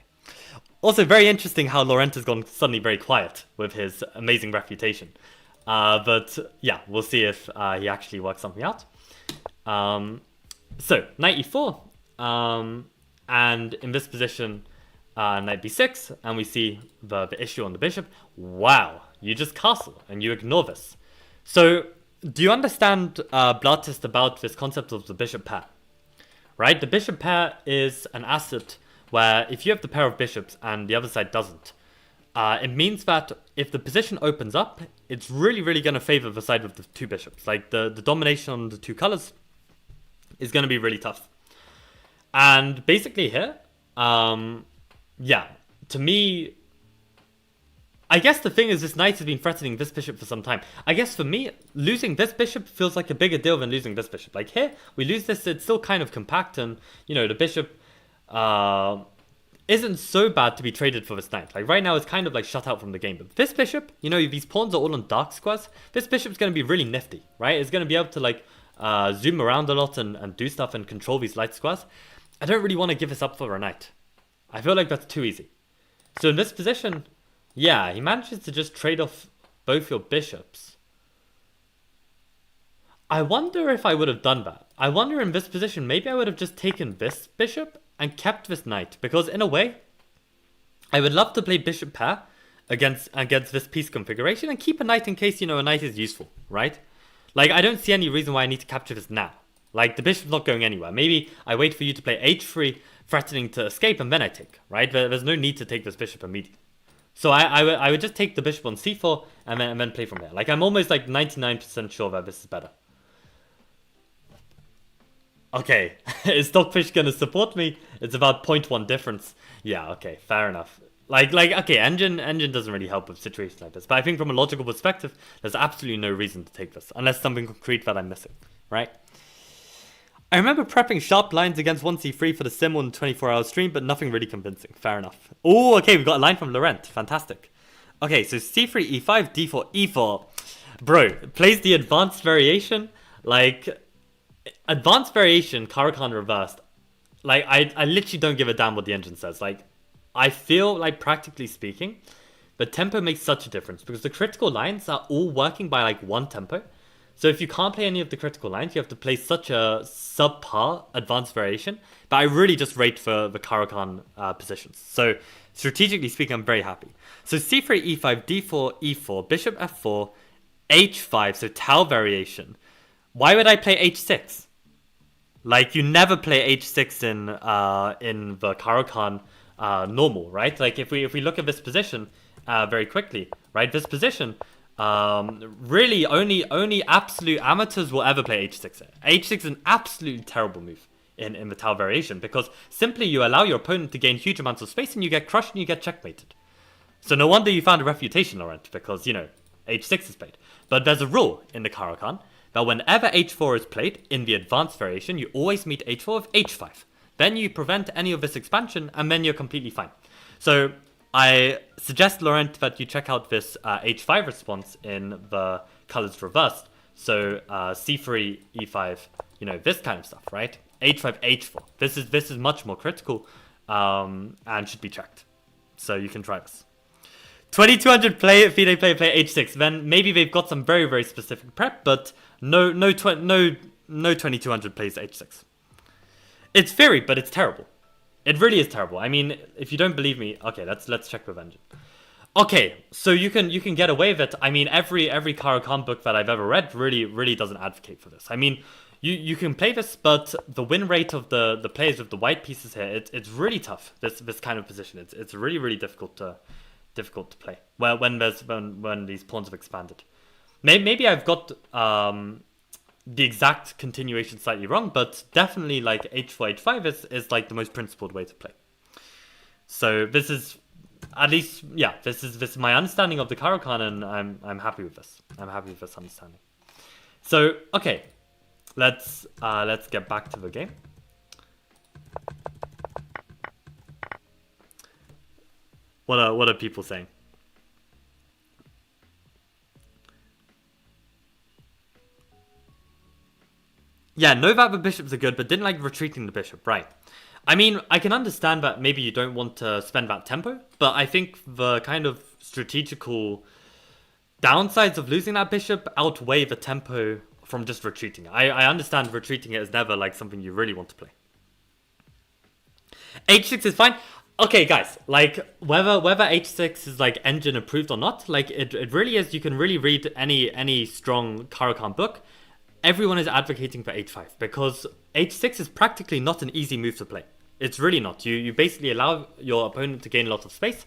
Also, very interesting how Laurent has gone suddenly very quiet with his amazing reputation. But yeah, we'll see if he actually works something out. So, knight e4. And in this position, knight b6. And we see the issue on the bishop. Wow, you just castle and you ignore this. So, do you understand Blatist about this concept of the bishop pair? Right, the bishop pair is an asset where if you have the pair of bishops and the other side doesn't, it means that if the position opens up, it's really going to favor the side with the two bishops. Like the domination on the two colors is going to be really tough. And basically here, yeah, to me, I guess the thing is this knight has been threatening this bishop for some time. I guess for me, losing this bishop feels like a bigger deal than losing this bishop. Like here, we lose this, it's still kind of compact and, you know, the bishop isn't so bad to be traded for this knight. Like right now, it's kind of like shut out from the game. But this bishop, you know, these pawns are all on dark squares. This bishop's going to be really nifty, right? It's going to be able to like zoom around a lot and do stuff and control these light squares. I don't really want to give this up for a knight. I feel like that's too easy. So in this position... yeah, he manages to just trade off both your bishops. I wonder if I would have done that. I wonder in this position, maybe I would have just taken this bishop and kept this knight. Because in a way, I would love to play bishop pair against this piece configuration and keep a knight in case, you know, a knight is useful, right? Like, I don't see any reason why I need to capture this now. Like, the bishop's not going anywhere. Maybe I wait for you to play h3, threatening to escape, and then I take, right? There's no need to take this bishop immediately. So I would just take the bishop on c4 and then play from there. Like I'm almost like 99% sure that this is better. Okay, is Stockfish gonna support me? It's about 0.1 difference. Yeah, okay, fair enough. Like okay, engine doesn't really help with situations like this. But I think from a logical perspective, there's absolutely no reason to take this unless something concrete that I'm missing, right? I remember prepping sharp lines against 1c3 for the sim on the 24-hour stream, but nothing really convincing. Fair enough. Oh, okay, we've got a line from Laurent. Fantastic. Okay, so c3, e5, d4, e4. Bro, plays the advanced variation. Like, advanced variation, Caro-Kann reversed. Like, I literally don't give a damn what the engine says. Like, I feel like, practically speaking, the tempo makes such a difference because the critical lines are all working by, like, one tempo. So if you can't play any of the critical lines, you have to play such a subpar advanced variation. But I really just rate for the Caro-Kann positions. So strategically speaking, I'm very happy. So c3, e5, d4, e4, bishop f4, h5, so tau variation. Why would I play h6? Like you never play h6 in the Caro-Kann normal, right? Like if we look at this position very quickly, right? This position. Really, only absolute amateurs will ever play h6. h6 is an absolutely terrible move in the tau variation because simply you allow your opponent to gain huge amounts of space and you get crushed and you get checkmated. So no wonder you found a refutation, Laurent, because, you know, h6 is played. But there's a rule in the Caro-Kann that whenever h4 is played in the advanced variation, you always meet h4 with h5. Then you prevent any of this expansion and then you're completely fine. So I suggest, Laurent, that you check out this h5 response in the colors reversed. So c3, e5, you know, this kind of stuff, right? h5, h4. This is much more critical, and should be checked. So you can try this. 2200 FIDE play h6. Then maybe they've got some very, very specific prep, but no 2200 plays h6. It's theory, but it's terrible. It really is terrible. I mean, if you don't believe me, okay, let's check with engine. Okay, so you can get away with it. I mean, every Caro-Kann book that I've ever read really doesn't advocate for this. I mean, you can play this, but the win rate of the players with the white pieces here, it's really tough. This kind of position, it's really difficult to play. Well, when these pawns have expanded, maybe I've got the exact continuation slightly wrong, but definitely like h4, h5 is like the most principled way to play. So this is, at least, yeah, this is my understanding of the Caro-Kann, and I'm happy with this. I'm happy with this understanding. So okay, let's get back to the game. What are people saying? Yeah, know that the bishops are good, but didn't like retreating the bishop, right? I mean, I can understand that maybe you don't want to spend that tempo, but I think the kind of strategical downsides of losing that bishop outweigh the tempo from just retreating. I understand retreating it is never like something you really want to play. h6 is fine. Okay, guys, like whether h6 is like engine approved or not, like it really is. You can really read any strong Caro-Kann book. Everyone is advocating for h5 because h6 is practically not an easy move to play. It's really not. You basically allow your opponent to gain a lot of space.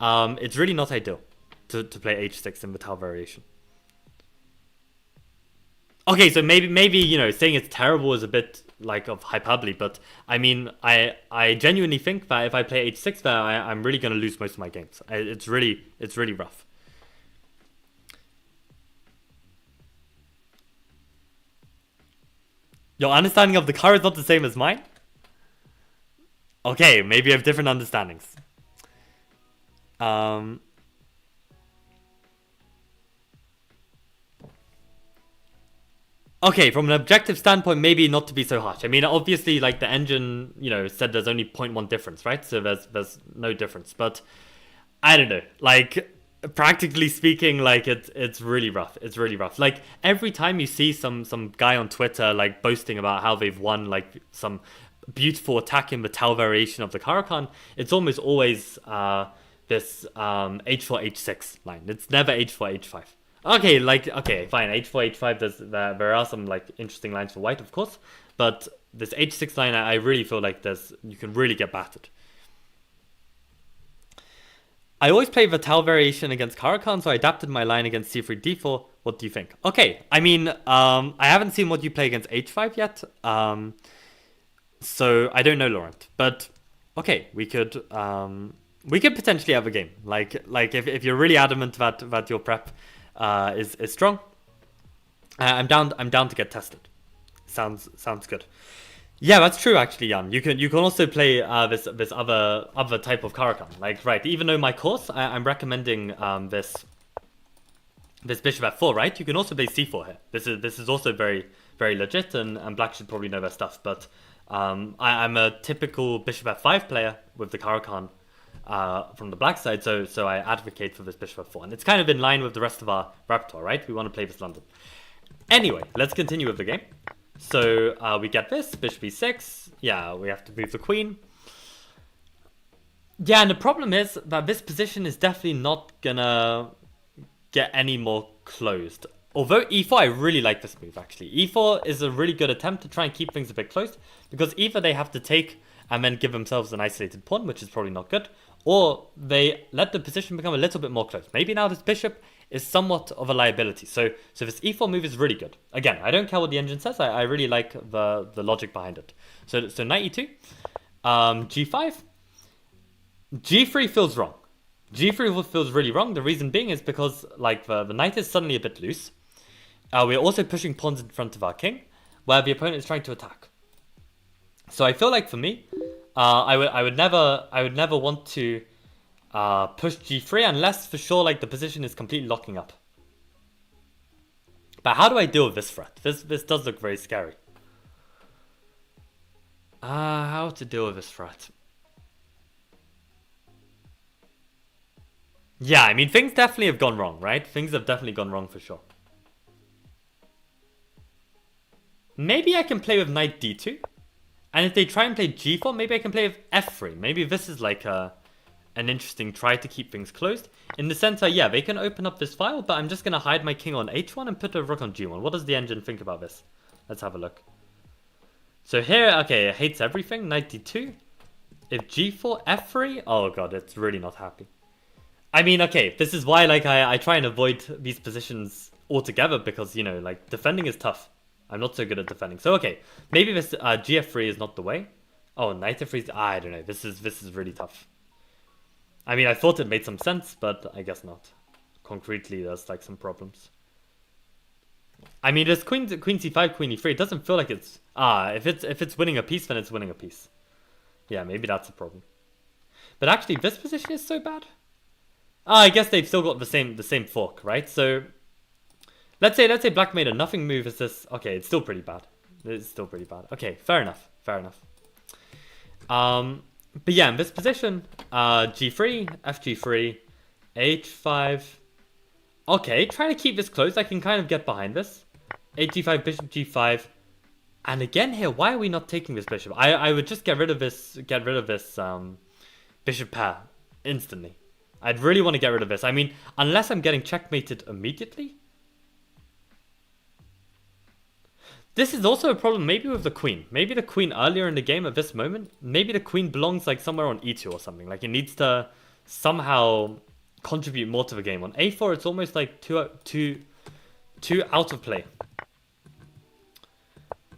It's really not ideal to play h6 in the Tau variation. Okay, so maybe you know, saying it's terrible is a bit like of hyperbole, but I mean, I genuinely think that if I play h6 there, I'm really going to lose most of my games. It's really rough. Your understanding of the car is not the same as mine? Okay, maybe you have different understandings. Okay, from an objective standpoint, maybe not to be so harsh. I mean, obviously, like the engine, you know, said there's only 0.1 difference, right? So there's no difference. But I don't know, like practically speaking, like it's really rough. It's really rough. Like every time you see some guy on Twitter like boasting about how they've won like some beautiful attack in the Tau variation of the Caro-Kann, it's almost always this h4 h6 line. It's never h4 h5. Okay, like okay, fine. h4 h5. There are some like interesting lines for white, of course, but this h6 line, I really feel like you can really get battered. I always play the Tau variation against Caro-Kann, so I adapted my line against c3 d4. What do you think? Okay, I mean, I haven't seen what you play against h5 yet, so I don't know, Laurent. But okay, we could potentially have a game. Like if you're really adamant that your prep is strong, I'm down to get tested. Sounds good. Yeah, that's true. Actually, Jan, you can also play this other type of Caro-Kann. Like, right, even though my course I'm recommending this bishop f4, right? You can also play c4 here. This is also very legit, and black should probably know their stuff. But I'm a typical bishop f5 player with the Caro-Kann from the black side, so I advocate for this bishop f4, and it's kind of in line with the rest of our repertoire, right? We want to play this London. Anyway, let's continue with the game. So we get this, bishop e6. Yeah, we have to move the queen. Yeah, and the problem is that this position is definitely not gonna get any more closed. Although e4, I really like this move, actually. e4 is a really good attempt to try and keep things a bit closed, because either they have to take and then give themselves an isolated pawn, which is probably not good, or they let the position become a little bit more closed. Maybe now this bishop is somewhat of a liability. So this e4 move is really good. Again, I don't care what the engine says. I really like the logic behind it. So knight e2, g5, g3 feels wrong. g3 feels really wrong. The reason being is because like the knight is suddenly a bit loose. We're also pushing pawns in front of our king, where the opponent is trying to attack. So I feel like for me, I would never want to push g3 unless for sure like the position is completely locking up. But how do I deal with this threat? This does look very scary. How to deal with this threat? Yeah, I mean, things definitely have gone wrong, right? Things have definitely gone wrong for sure. Maybe I can play with knight d2. And if they try and play g4, maybe I can play with f3. Maybe this is like an interesting try to keep things closed. In the center, yeah, they can open up this file, but I'm just going to hide my king on h1 and put a rook on g1. What does the engine think about this? Let's have a look. So here, okay, it hates everything. Knight d2. If g4, f3, oh god, it's really not happy. I mean, okay, this is why like I try and avoid these positions altogether because, you know, like defending is tough. I'm not so good at defending. So, okay, maybe this gf3 is not the way. Oh, knight f3 is... I don't know. This is really tough. I mean, I thought it made some sense, but I guess not. Concretely, there's like some problems. I mean, there's queen c5, queen e3. It doesn't feel like it's... if it's winning a piece, then it's winning a piece. Yeah, maybe that's a problem. But actually, this position is so bad. I guess they've still got the same fork, right? So... Let's say black made a nothing move. Is this okay? It's still pretty bad. It's still pretty bad. Okay, fair enough. Fair enough. But yeah, in this position, g3, fg3, h5. Okay, trying to keep this close. I can kind of get behind this. h5, bishop g5, and again here, why are we not taking this bishop? I would just get rid of this bishop pair instantly. I'd really want to get rid of this. I mean, unless I'm getting checkmated immediately. This is also a problem maybe with the queen. Maybe the queen earlier in the game at this moment, maybe the queen belongs like somewhere on e2 or something. Like it needs to somehow contribute more to the game. On a4, it's almost like too out of play.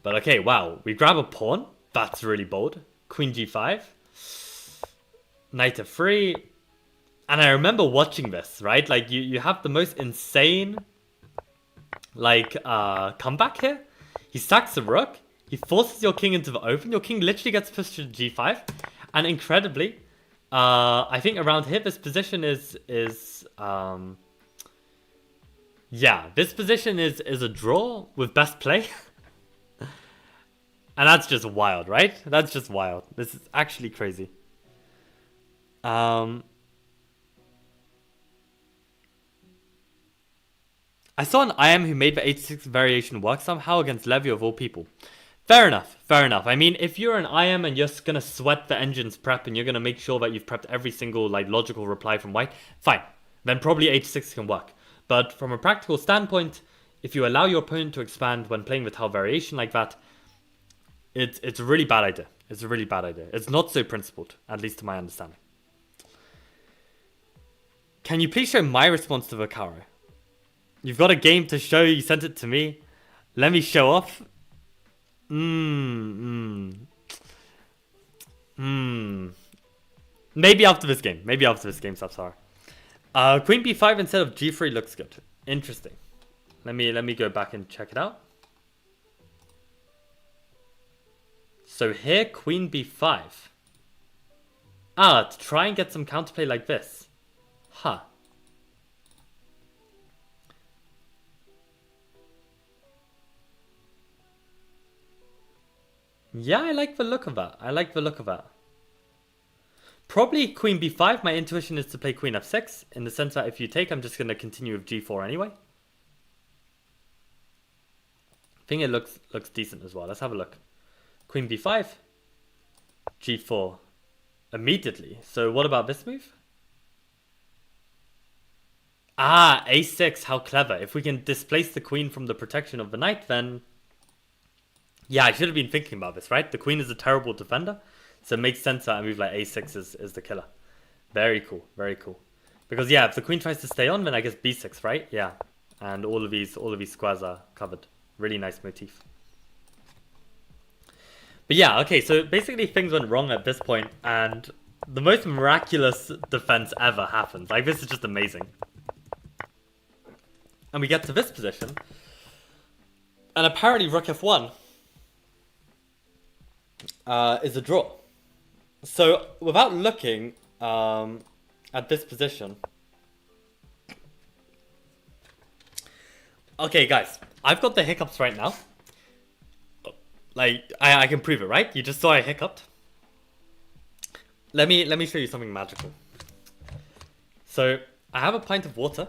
But okay, wow. We grab a pawn. That's really bold. Queen g5. Knight f3. And I remember watching this, right? Like you have the most insane like comeback here. He sacks the rook. He forces your king into the open. Your king literally gets pushed to g5. And incredibly, I think around here, this position is yeah, this position is a draw with best play. And that's just wild, right? That's just wild. This is actually crazy. I saw an IM who made the h6 variation work somehow against Levy of all people. Fair enough, fair enough. I mean, if you're an IM and you're just going to sweat the engine's prep and you're going to make sure that you've prepped every single like logical reply from white, fine. Then probably h6 can work. But from a practical standpoint, if you allow your opponent to expand when playing with tile variation like that, it's a really bad idea. It's a really bad idea. It's not so principled, at least to my understanding. Can you please show my response to Vaccaro? You've got a game to show. You sent it to me. Let me show off. Maybe after this game. Maybe after this game, Sapsara. Queen b5 instead of g3 looks good. Interesting. Let me go back and check it out. So here, queen b5. To try and get some counterplay like this. Huh. Yeah, I like the look of that. I like the look of that. Probably queen b5. My intuition is to play queen f6. In the sense that if you take, I'm just going to continue with g4 anyway. I think it looks decent as well. Let's have a look. Queen b5. g4. Immediately. So what about this move? a6. How clever. If we can displace the queen from the protection of the knight, then... Yeah, I should have been thinking about this, right? The queen is a terrible defender. So it makes sense that a move like a6 is the killer. Very cool. Very cool. Because, yeah, if the queen tries to stay on, then I guess b6, right? Yeah. And all of these squares are covered. Really nice motif. But yeah, okay. So basically things went wrong at this point. And the most miraculous defense ever happened. Like, this is just amazing. And we get to this position. And apparently rook f1 is a draw. So without looking at this position, Okay, guys, I've got the hiccups right now. Like, I can prove it, right? You just saw I hiccuped. Let me show you something magical. So, I have a pint of water.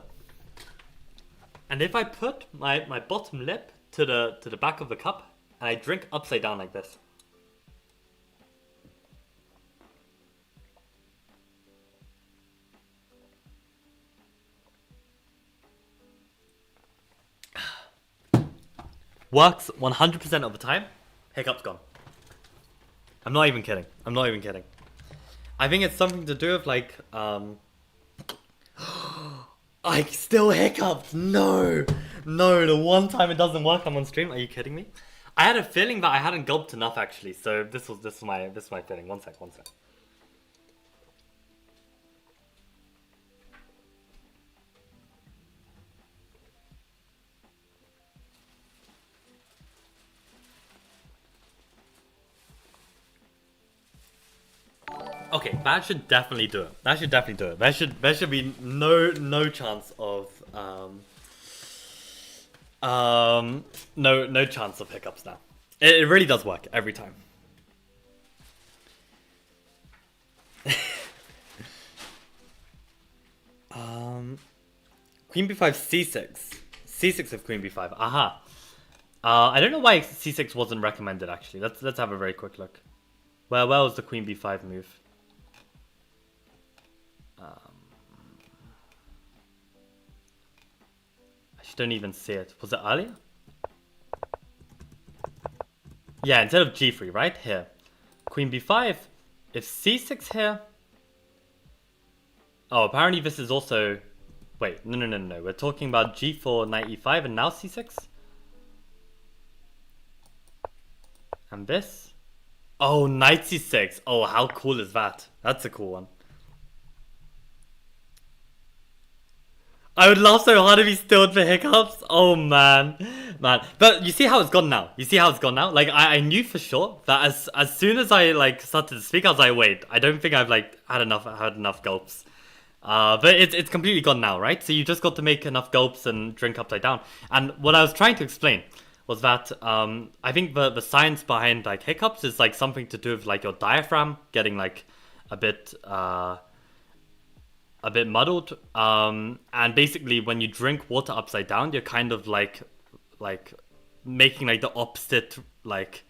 And if I put my bottom lip to the back of the cup, and I drink upside down like this. Works 100% of the time. Hiccup's gone. I'm not even kidding. I'm not even kidding. I think it's something to do with like, I still hiccuped. No, the one time it doesn't work, I'm on stream. Are you kidding me? I had a feeling that I hadn't gulped enough actually. So this was my feeling. One sec. Okay, that should definitely do it. There should be no chance of no chance of hiccups now. It really does work every time. Queen b5 c6. C6 of queen b5. Aha. I don't know why c6 wasn't recommended actually. Let's have a very quick look. Where was the queen b5 move? I just don't even see it. Was it earlier? Yeah, instead of g3, right? Here. Queen b5. If c6 here... Oh, apparently this is also... Wait, no. We're talking about g4, knight e5, and now c6? And this? Oh, knight c6. Oh, how cool is that? That's a cool one. I would laugh so hard if he stilled for hiccups. Oh, man. But you see how it's gone now? Like, I knew for sure that as soon as I, like, started to speak, I was like, wait, I don't think I've, like, had enough gulps. But it's completely gone now, right? So you just got to make enough gulps and drink upside down. And what I was trying to explain was that I think the science behind, like, hiccups is, like, something to do with, like, your diaphragm getting, like, a bit muddled, and basically when you drink water upside down, you're kind of like making like the opposite like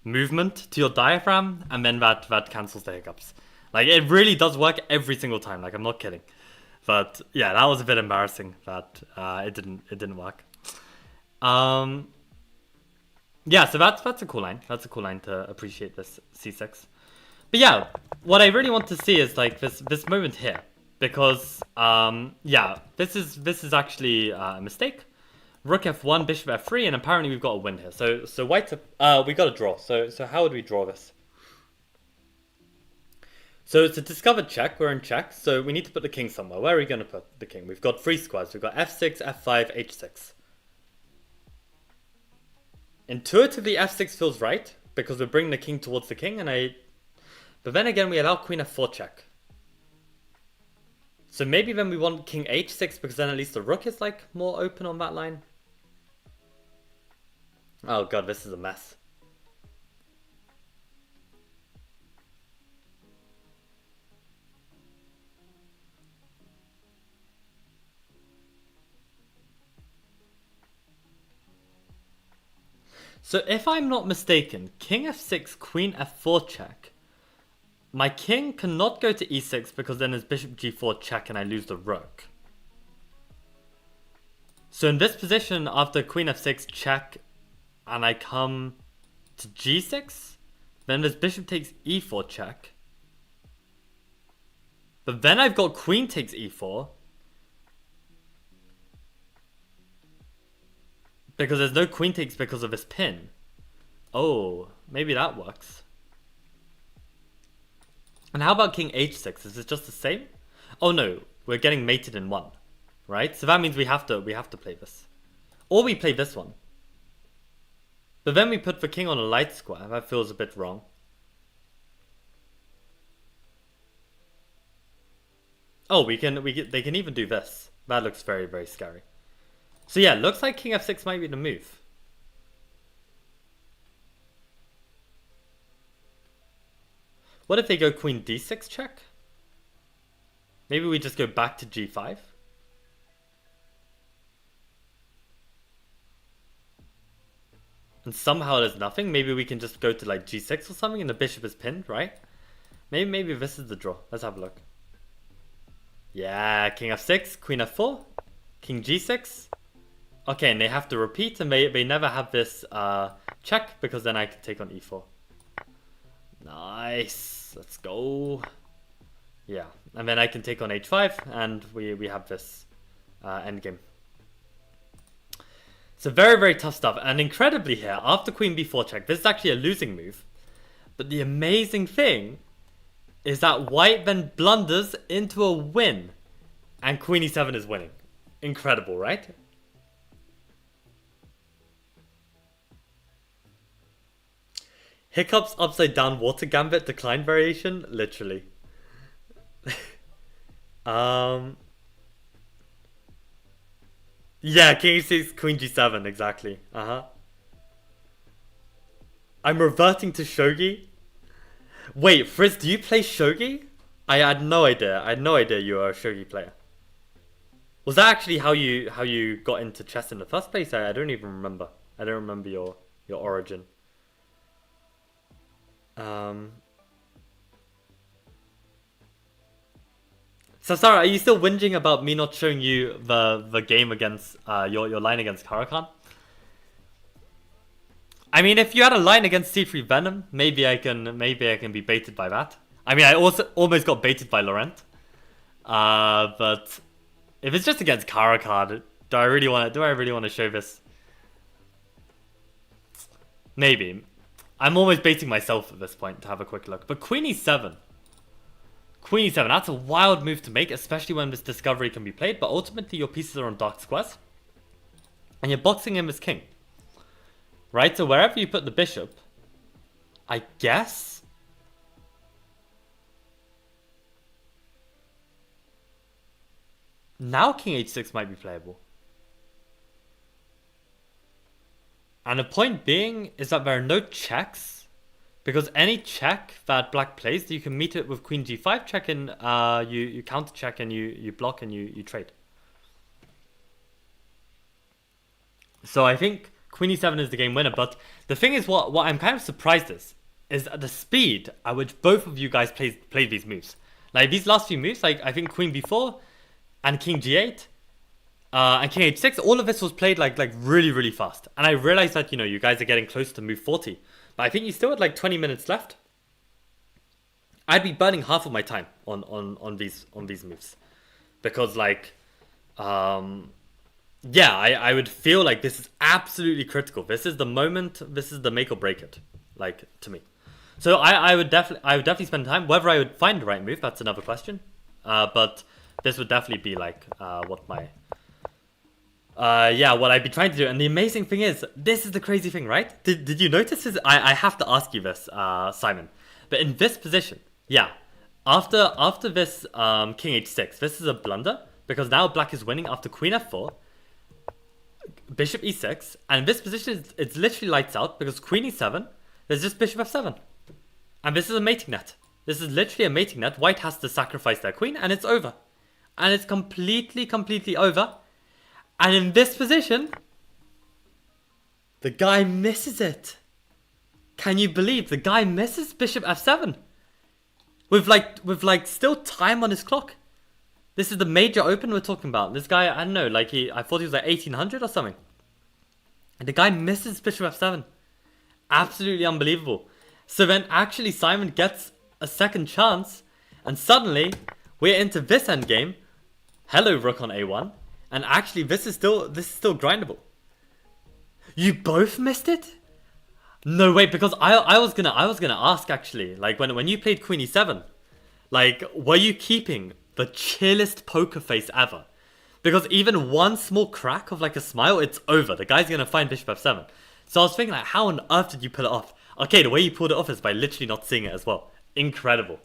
movement to your diaphragm, and then that cancels the hiccups. Like, it really does work every single time. Like, I'm not kidding. But yeah, that was a bit embarrassing that it didn't work. Yeah, so that's a cool line. That's a cool line to appreciate this c6. But yeah, what I really want to see is like this moment here. Because, yeah, this is actually a mistake. Rook f1, bishop f3, and apparently we've got a win here. So white, we got a draw. So how would we draw this? So it's a discovered check. We're in check. So we need to put the king somewhere. Where are we going to put the king? We've got three squares. We've got f6, f5, h6. Intuitively, f6 feels right because we're bringing the king towards the king, but then again, we allow queen f4 check. So maybe then we want king h6 because then at least the rook is like more open on that line. Oh god, this is a mess. So if I'm not mistaken, king f6, queen f4 check. My king cannot go to e6 because then there's bishop g4 check and I lose the rook. So in this position, after queen f6 check and I come to g6, then there's bishop takes e4 check. But then I've got queen takes e4. Because there's no queen takes because of this pin. Oh, maybe that works. And how about king h6? Is it just the same? Oh no, we're getting mated in one, right? So that means we have to play this, or we play this one. But then we put the king on a light square. That feels a bit wrong. Oh, they can even do this. That looks very, very scary. So yeah, looks like king f6 might be the move. What if they go queen d6 check? Maybe we just go back to g5. And somehow there's nothing. Maybe we can just go to like g6 or something and the bishop is pinned, right? Maybe this is the draw. Let's have a look. Yeah, king f6, queen f4, king g6. Okay, and they have to repeat and they never have this check because then I can take on e4. Nice. Let's go. Yeah, and then I can take on h5 and we have this endgame. So very, very tough stuff. And incredibly here, after queen b4 check, this is actually a losing move. But the amazing thing is that white then blunders into a win. And queen e7 is winning. Incredible, right? Hiccups upside down water gambit decline variation? Literally. Yeah, king e6, queen g7, exactly. I'm reverting to shogi. Wait, Frizz, do you play shogi? I had no idea. I had no idea you were a shogi player. Was that actually how you got into chess in the first place? I don't even remember. I don't remember your origin. So Sarah, are you still whinging about me not showing you the game against your line against Karakan? I mean, if you had a line against C3 Venom, maybe I can be baited by that. I mean, I also almost got baited by Laurent. But if it's just against Karakan, do I really want to show this? Maybe. I'm almost baiting myself at this point to have a quick look. But Queen e7. Queen e7, that's a wild move to make, especially when this discovery can be played. But ultimately, your pieces are on dark squares. And you're boxing him as king. Right? So wherever you put the bishop, I guess. Now king h6 might be playable. And the point being is that there are no checks. Because any check that black plays, you can meet it with queen g5 check and you counter check and you block and you trade. So I think queen e7 is the game winner. But the thing is, what I'm kind of surprised is at the speed at which both of you guys played these moves. Like these last few moves, like I think queen b4 and king g8 and king h6, all of this was played like really, really fast. And I realized that, you guys are getting close to move 40. But I think you still had like 20 minutes left. I'd be burning half of my time on these moves. Because like, yeah, I would feel like this is absolutely critical. This is the moment, this is the make or break it, like, to me. So I would definitely spend time. Whether I would find the right move, that's another question. But this would definitely be like what I'd be trying to do. And the amazing thing is, this is the crazy thing, right? Did you notice this? I have to ask you this, Simon. But in this position, yeah, after this king h6, this is a blunder because now black is winning after queen f4, bishop e6, and in this position it's literally lights out because queen e7, there's just bishop f7, and this is a mating net. This is literally a mating net. White has to sacrifice their queen, and it's over, and it's completely over. And in this position, the guy misses it. Can you believe the guy misses bishop f7? With like still time on his clock. This is the major open we're talking about. This guy, I don't know, like I thought he was like 1800 or something. And the guy misses bishop f7. Absolutely unbelievable. So then actually Simon gets a second chance. And suddenly, we're into this endgame. Hello, rook on a1. And actually, this is still grindable. You both missed it? No, wait, because I was gonna ask actually, like when you played Queen e7, like were you keeping the chillest poker face ever? Because even one small crack of like a smile, it's over. The guy's gonna find bishop f7. So I was thinking like, how on earth did you pull it off? Okay, the way you pulled it off is by literally not seeing it as well. Incredible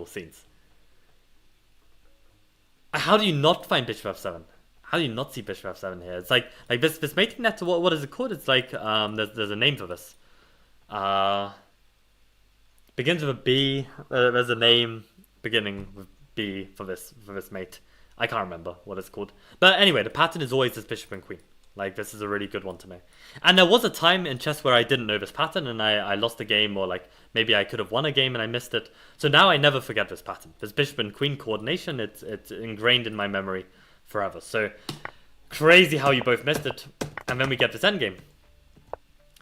scenes. How do you not find bishop f7? How do you not see bishop f7 here? It's like this mating net. What is it called? It's like there's a name for this. Begins with a B. There's a name beginning with B for this mate. I can't remember what it's called. But anyway, the pattern is always this bishop and queen. Like, this is a really good one to know. And there was a time in chess where I didn't know this pattern and I lost a game, or like maybe I could have won a game and I missed it. So now I never forget this pattern. This bishop and queen coordination, it's ingrained in my memory forever. So crazy how you both missed it. And then we get this endgame.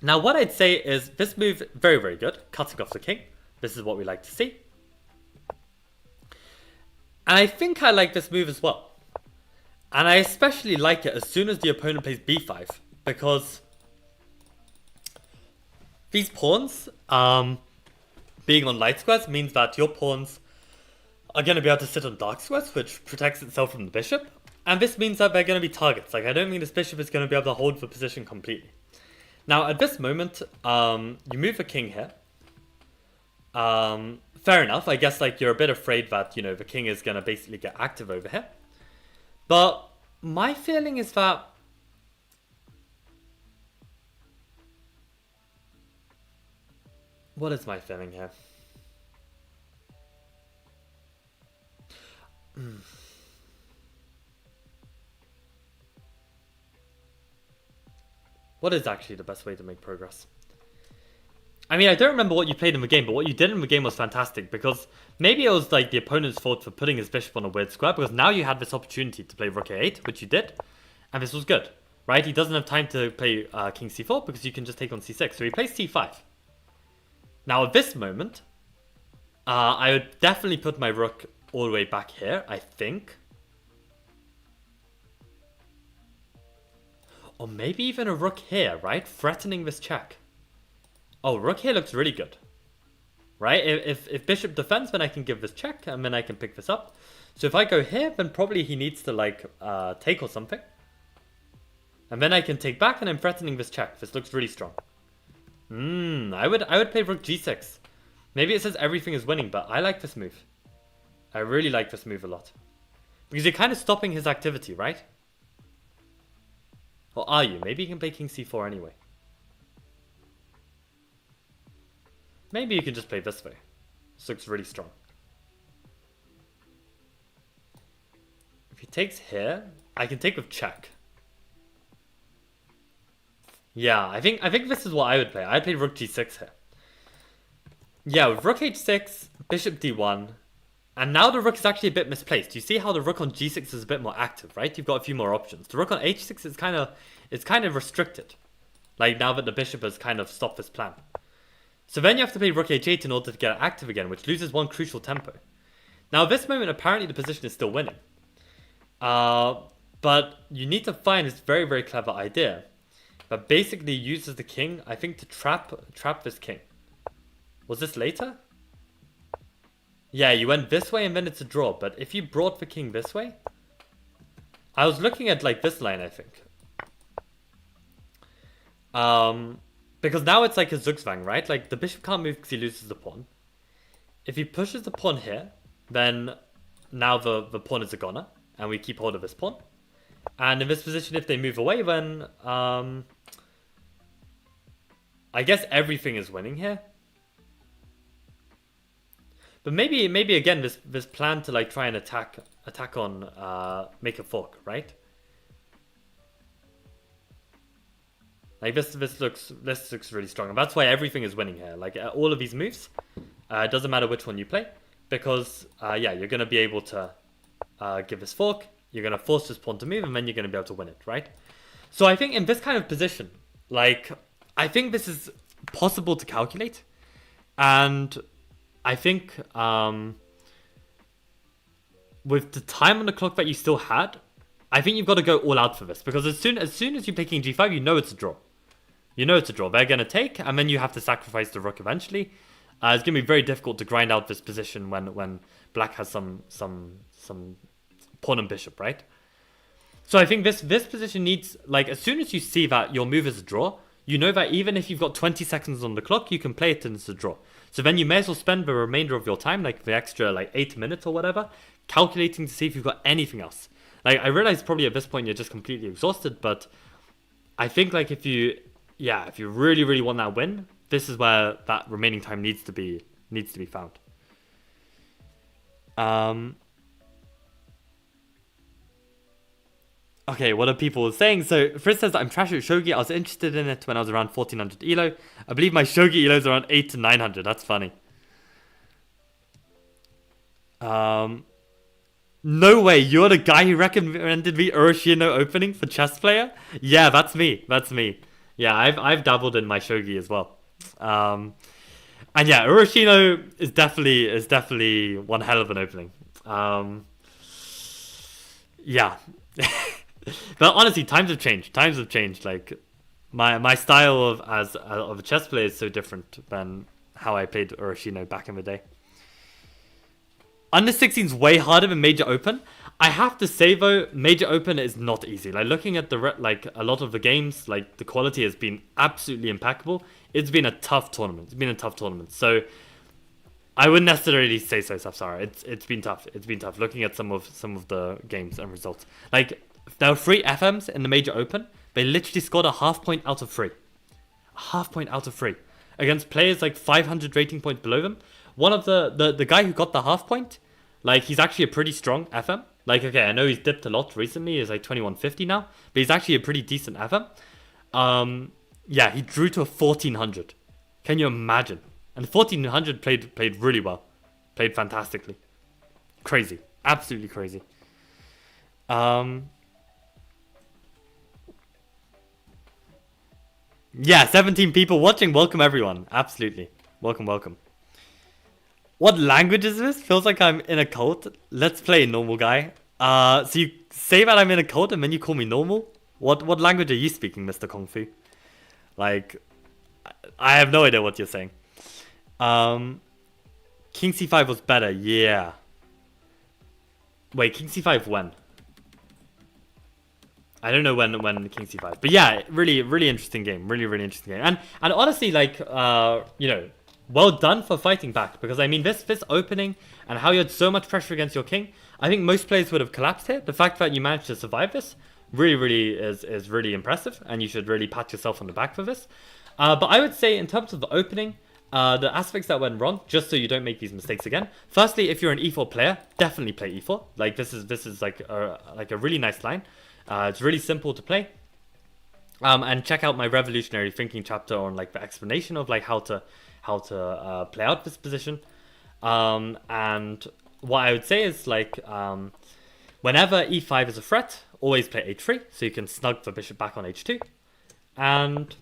Now what I'd say is this move, very, very good. Cutting off the king. This is what we like to see. And I think I like this move as well. And I especially like it as soon as the opponent plays b5. Because these pawns, being on light squares means that your pawns are going to be able to sit on dark squares, which protects itself from the bishop. And this means that they're going to be targets. Like, I don't think this bishop is going to be able to hold the position completely. Now, at this moment, you move the king here. Fair enough. I guess like you're a bit afraid that, you know, the king is going to basically get active over here. But my feeling is that what is my feeling here? What is actually the best way to make progress? I mean, I don't remember what you played in the game, but what you did in the game was fantastic, because maybe it was like the opponent's fault for putting his bishop on a weird square, because now you had this opportunity to play rook a8, which you did, and this was good, right? He doesn't have time to play king c4 because you can just take on c6, so he plays c5. Now at this moment, I would definitely put my rook all the way back here, I think. Or maybe even a rook here, right? Threatening this check. Oh, rook here looks really good, right? If bishop defends, then I can give this check, and then I can pick this up. So if I go here, then probably he needs to like take or something, and then I can take back, and I'm threatening this check. This looks really strong. I would play rook g6. Maybe it says everything is winning, but I like this move. I really like this move a lot, because you're kind of stopping his activity, right? Or are you? Maybe you can play king c4 anyway. Maybe you can just play this way. This looks really strong. If he takes here, I can take with check. Yeah, I think this is what I would play. I'd play rook g6 here. Yeah, with rook h6, bishop d1, and now the rook is actually a bit misplaced. You see how the rook on g6 is a bit more active, right? You've got a few more options. The rook on h6 is kind of restricted. Like now that the bishop has kind of stopped this plan. So then you have to play rook h8 in order to get it active again, which loses one crucial tempo. Now at this moment, apparently the position is still winning. But you need to find this very, very clever idea that basically uses the king, I think, to trap this king. Was this later? Yeah, you went this way and then it's a draw. But if you brought the king this way, I was looking at like this line, I think. Because now it's like a zugzwang, right? Like the bishop can't move because he loses the pawn. If he pushes the pawn here, then now the pawn is a goner, and we keep hold of this pawn. And in this position, if they move away, then I guess everything is winning here. But maybe again this plan to like try and attack on make a fork, right? Like this looks really strong, and that's why everything is winning here. Like all of these moves, it doesn't matter which one you play, because yeah, you're gonna be able to give this fork, you're gonna force this pawn to move, and then you're gonna be able to win it, right? So I think in this kind of position, like I think this is possible to calculate, and I think with the time on the clock that you still had, I think you've got to go all out for this, because as soon as you play king g5, you know it's a draw. You know it's a draw. They're going to take, and then you have to sacrifice the rook eventually. It's going to be very difficult to grind out this position when black has some pawn and bishop, right? So I think this position needs, like, as soon as you see that your move is a draw, you know that even if you've got 20 seconds on the clock, you can play it and it's a draw. So then you may as well spend the remainder of your time, like the extra like 8 minutes or whatever, calculating to see if you've got anything else. Like, I realize probably at this point you're just completely exhausted, but I think like if you really really want that win, this is where that remaining time needs to be found. Okay, what are people saying? So Fritz says, I'm trash at Shogi. I was interested in it when I was around 1400 elo. I believe my Shogi elo is around 8 to 900. That's funny. No way, you're the guy who recommended me Uroshino opening for chess player? Yeah, that's me. That's me. Yeah, I've dabbled in my Shogi as well. And yeah, Uroshino is definitely one hell of an opening. Yeah. But honestly, times have changed. Times have changed. Like my style of a chess player is so different than how I played Uroshino back in the day. Under 16 is way harder than Major Open. I have to say though, Major Open is not easy. Like looking at like a lot of the games, like the quality has been absolutely impeccable. It's been a tough tournament. So I wouldn't necessarily say so, Safsara. It's been tough. It's been tough looking at some of the games and results. Like there were 3 FMs in the Major Open. They literally scored a half point out of 3. A half point out of 3 against players like 500 rating points below them. One of the guy who got the half point, like he's actually a pretty strong FM. Like, okay, I know he's dipped a lot recently. He's like 2150 now, but he's actually a pretty decent FM. Yeah, he drew to a 1400. Can you imagine? And 1400 played really well, played fantastically. Crazy, absolutely crazy. Yeah, 17 people watching. Welcome everyone. Absolutely, welcome. What language is this? Feels like I'm in a cult. Let's play, normal guy. So you say that I'm in a cult and then you call me normal? What language are you speaking, Mr. Kung Fu? Like, I have no idea what you're saying. King C5 was better, yeah. Wait, King C5 when? I don't know when King C5. But yeah, really interesting game. Really interesting game. And honestly, like, you know, well done for fighting back, because I mean this opening and how you had so much pressure against your king, I think most players would have collapsed here. The fact that you managed to survive this really is really impressive, and you should really pat yourself on the back for this. But I would say in terms of the opening, the aspects that went wrong, just so you don't make these mistakes again. Firstly, if you're an E4 player, definitely play E4. Like this is like a really nice line. It's really simple to play. And check out my revolutionary thinking chapter on like the explanation of like how to play out this position. And what I would say is like whenever e5 is a threat, always play h3 so you can snug the bishop back on h2. And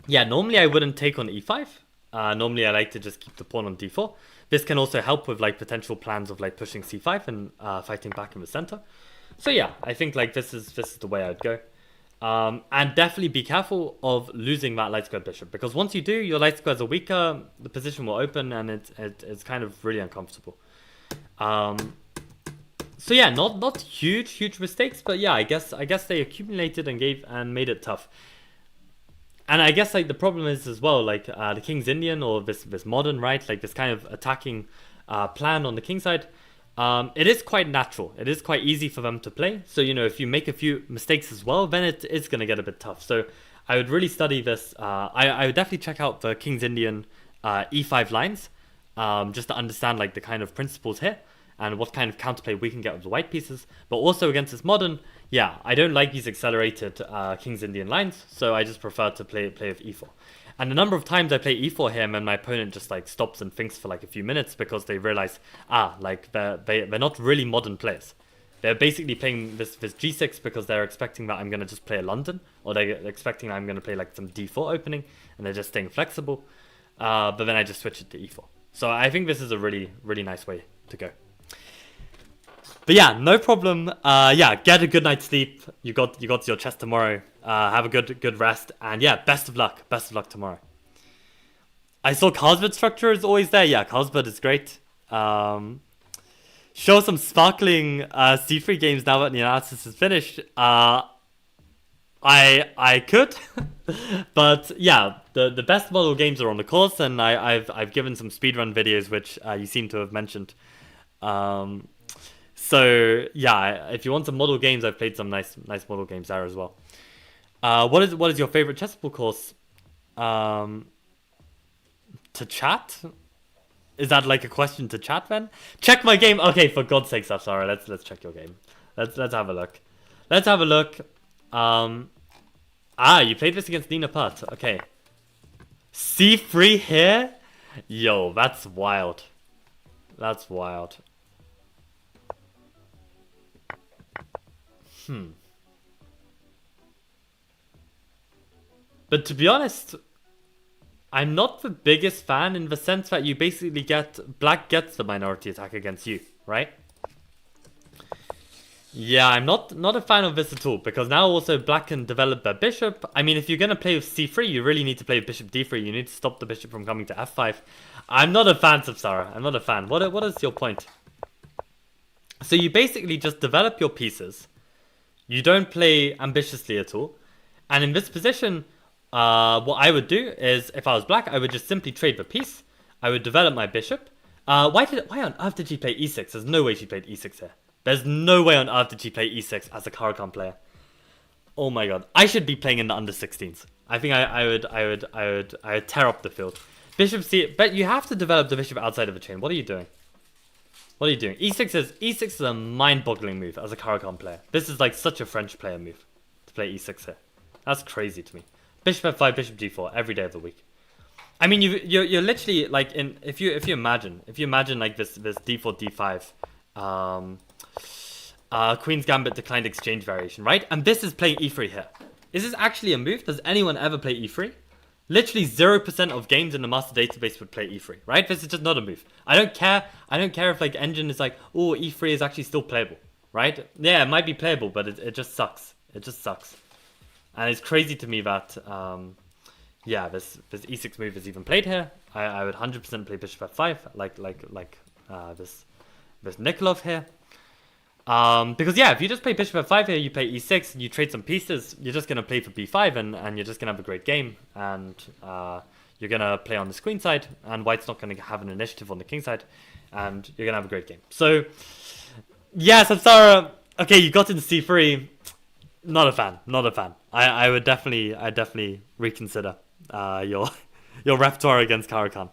yeah, normally I wouldn't take on e5. Normally I like to just keep the pawn on d4. This can also help with like potential plans of like pushing c5 and fighting back in the center. So yeah, I think like this is the way I'd go. And definitely be careful of losing that light square bishop, because once you do, your light squares are weaker, the position will open, and it's kind of really uncomfortable. So yeah, not huge mistakes, but yeah, I guess they accumulated and made it tough. And I guess like the problem is as well, like the King's Indian, or this modern, right, like this kind of attacking plan on the king side. It is quite natural. It is quite easy for them to play. So, you know, if you make a few mistakes as well, then it is going to get a bit tough. So I would really study this. I would definitely check out the King's Indian e5 lines, just to understand like the kind of principles here and what kind of counterplay we can get with the white pieces. But also against this modern, yeah, I don't like these accelerated King's Indian lines. So I just prefer to play with e4. And the number of times I play e4 here, and my opponent just like stops and thinks for like a few minutes, because they realize, like they're not really modern players. They're basically playing this g6 because they're expecting that I'm going to just play a London, or they're expecting I'm going to play like some d4 opening, and they're just staying flexible. But then I just switch it to e4. So I think this is a really nice way to go. But yeah, no problem. Yeah, get a good night's sleep. You got your chess tomorrow. Have a good rest, and yeah, best of luck tomorrow. I saw Carlsbad structure is always there. Yeah, Carlsbad is great. Show some sparkling C3 games now that the analysis is finished. I could, but yeah, the best model games are on the course, and I've given some speedrun videos which you seem to have mentioned. So yeah, if you want some model games, I've played some nice model games there as well. What is your favorite chessable course? Um, to chat? Is that like a question to chat, then? Check my game. Okay, for God's sake, Sapsara, let's check your game. Let's have a look. Let's have a look. You played this against Nina Putt. Okay. C3 here? Yo, that's wild. That's wild. But to be honest, I'm not the biggest fan in the sense that you basically black gets the minority attack against you, right? Yeah, I'm not a fan of this at all, because now also black can develop their bishop. I mean, if you're going to play with c3, you really need to play with bishop d3. You need to stop the bishop from coming to f5. I'm not a fan, Sapsara. I'm not a fan. What is your point? So you basically just develop your pieces. You don't play ambitiously at all. And in this position, what I would do is, if I was black, I would just simply trade the piece. I would develop my bishop. Why on earth did she play e6? There's no way she played e6 here. There's no way on earth did she play e6 as a Caro-Kann player. Oh my god. I should be playing in the under 16s. I think I would tear up the field. Bishop c, but you have to develop the bishop outside of the chain. What are you doing? What are you doing? E6 is a mind-boggling move as a Caro-Kann player. This is like such a French player move to play e6 here. That's crazy to me. Bishop f5, bishop g4 every day of the week. I mean, you're literally like in if you imagine like this d4 d5 Queen's Gambit declined exchange variation, right? And this is playing e3 here. Is this actually a move? Does anyone ever play e3? Literally 0% of games in the master database would play e3, right? This is just not a move. I don't care if like Engine is like, oh, e3 is actually still playable, right? Yeah, it might be playable, but it just sucks. It just sucks. And it's crazy to me that, yeah, this e6 move is even played here. I would 100% play bishop f5, like this Nikolov here. Because yeah, if you just play bishop f5 here, you play e6, and you trade some pieces, you're just going to play for b5, and you're just going to have a great game, and you're going to play on the queen side, and white's not going to have an initiative on the king side, and you're going to have a great game. So, yeah, Samsara, okay, you got into c3, not a fan. I would definitely reconsider your repertoire against Caro-Kann.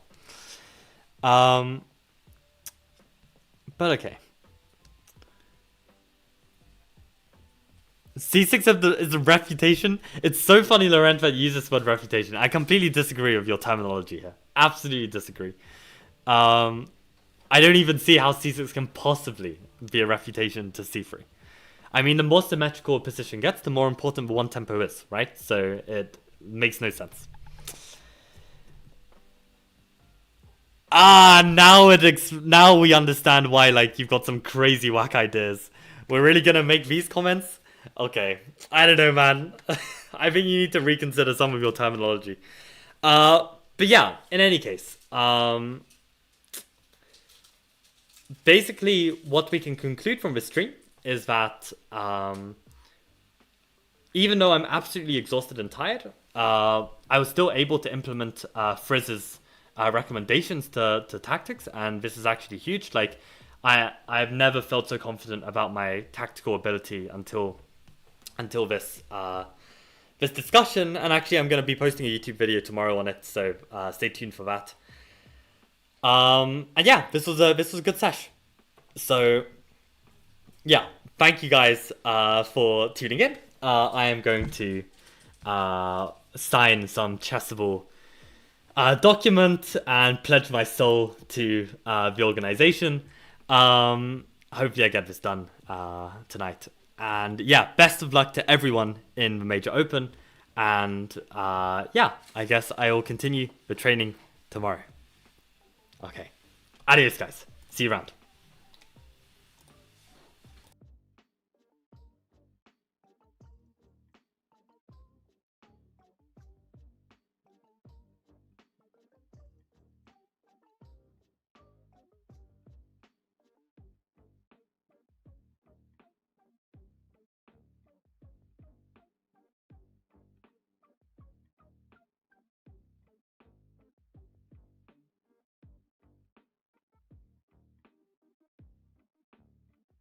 But okay. C6 is a refutation. It's so funny, Laurent, that you use this word refutation. I completely disagree with your terminology here. Absolutely disagree. I don't even see how C6 can possibly be a refutation to C3. I mean, the more symmetrical a position gets, the more important the one tempo is, right? So it makes no sense. Now we understand why, like, you've got some crazy whack ideas. We're really gonna make these comments? Okay, I don't know, man. I think you need to reconsider some of your terminology. But yeah, in any case, basically what we can conclude from this stream is that even though I'm absolutely exhausted and tired, I was still able to implement Frizz's recommendations to tactics, and this is actually huge. Like, I've never felt so confident about my tactical ability until this this discussion, and actually I'm going to be posting a YouTube video tomorrow on it, so stay tuned for that. And yeah, this was a good sesh. So yeah, thank you guys for tuning in. I am going to sign some Chessable document and pledge my soul to the organization. Hopefully I get this done tonight. And yeah, best of luck to everyone in the Major Open. And yeah, I guess I will continue the training tomorrow. Okay. Adios, guys. See you around.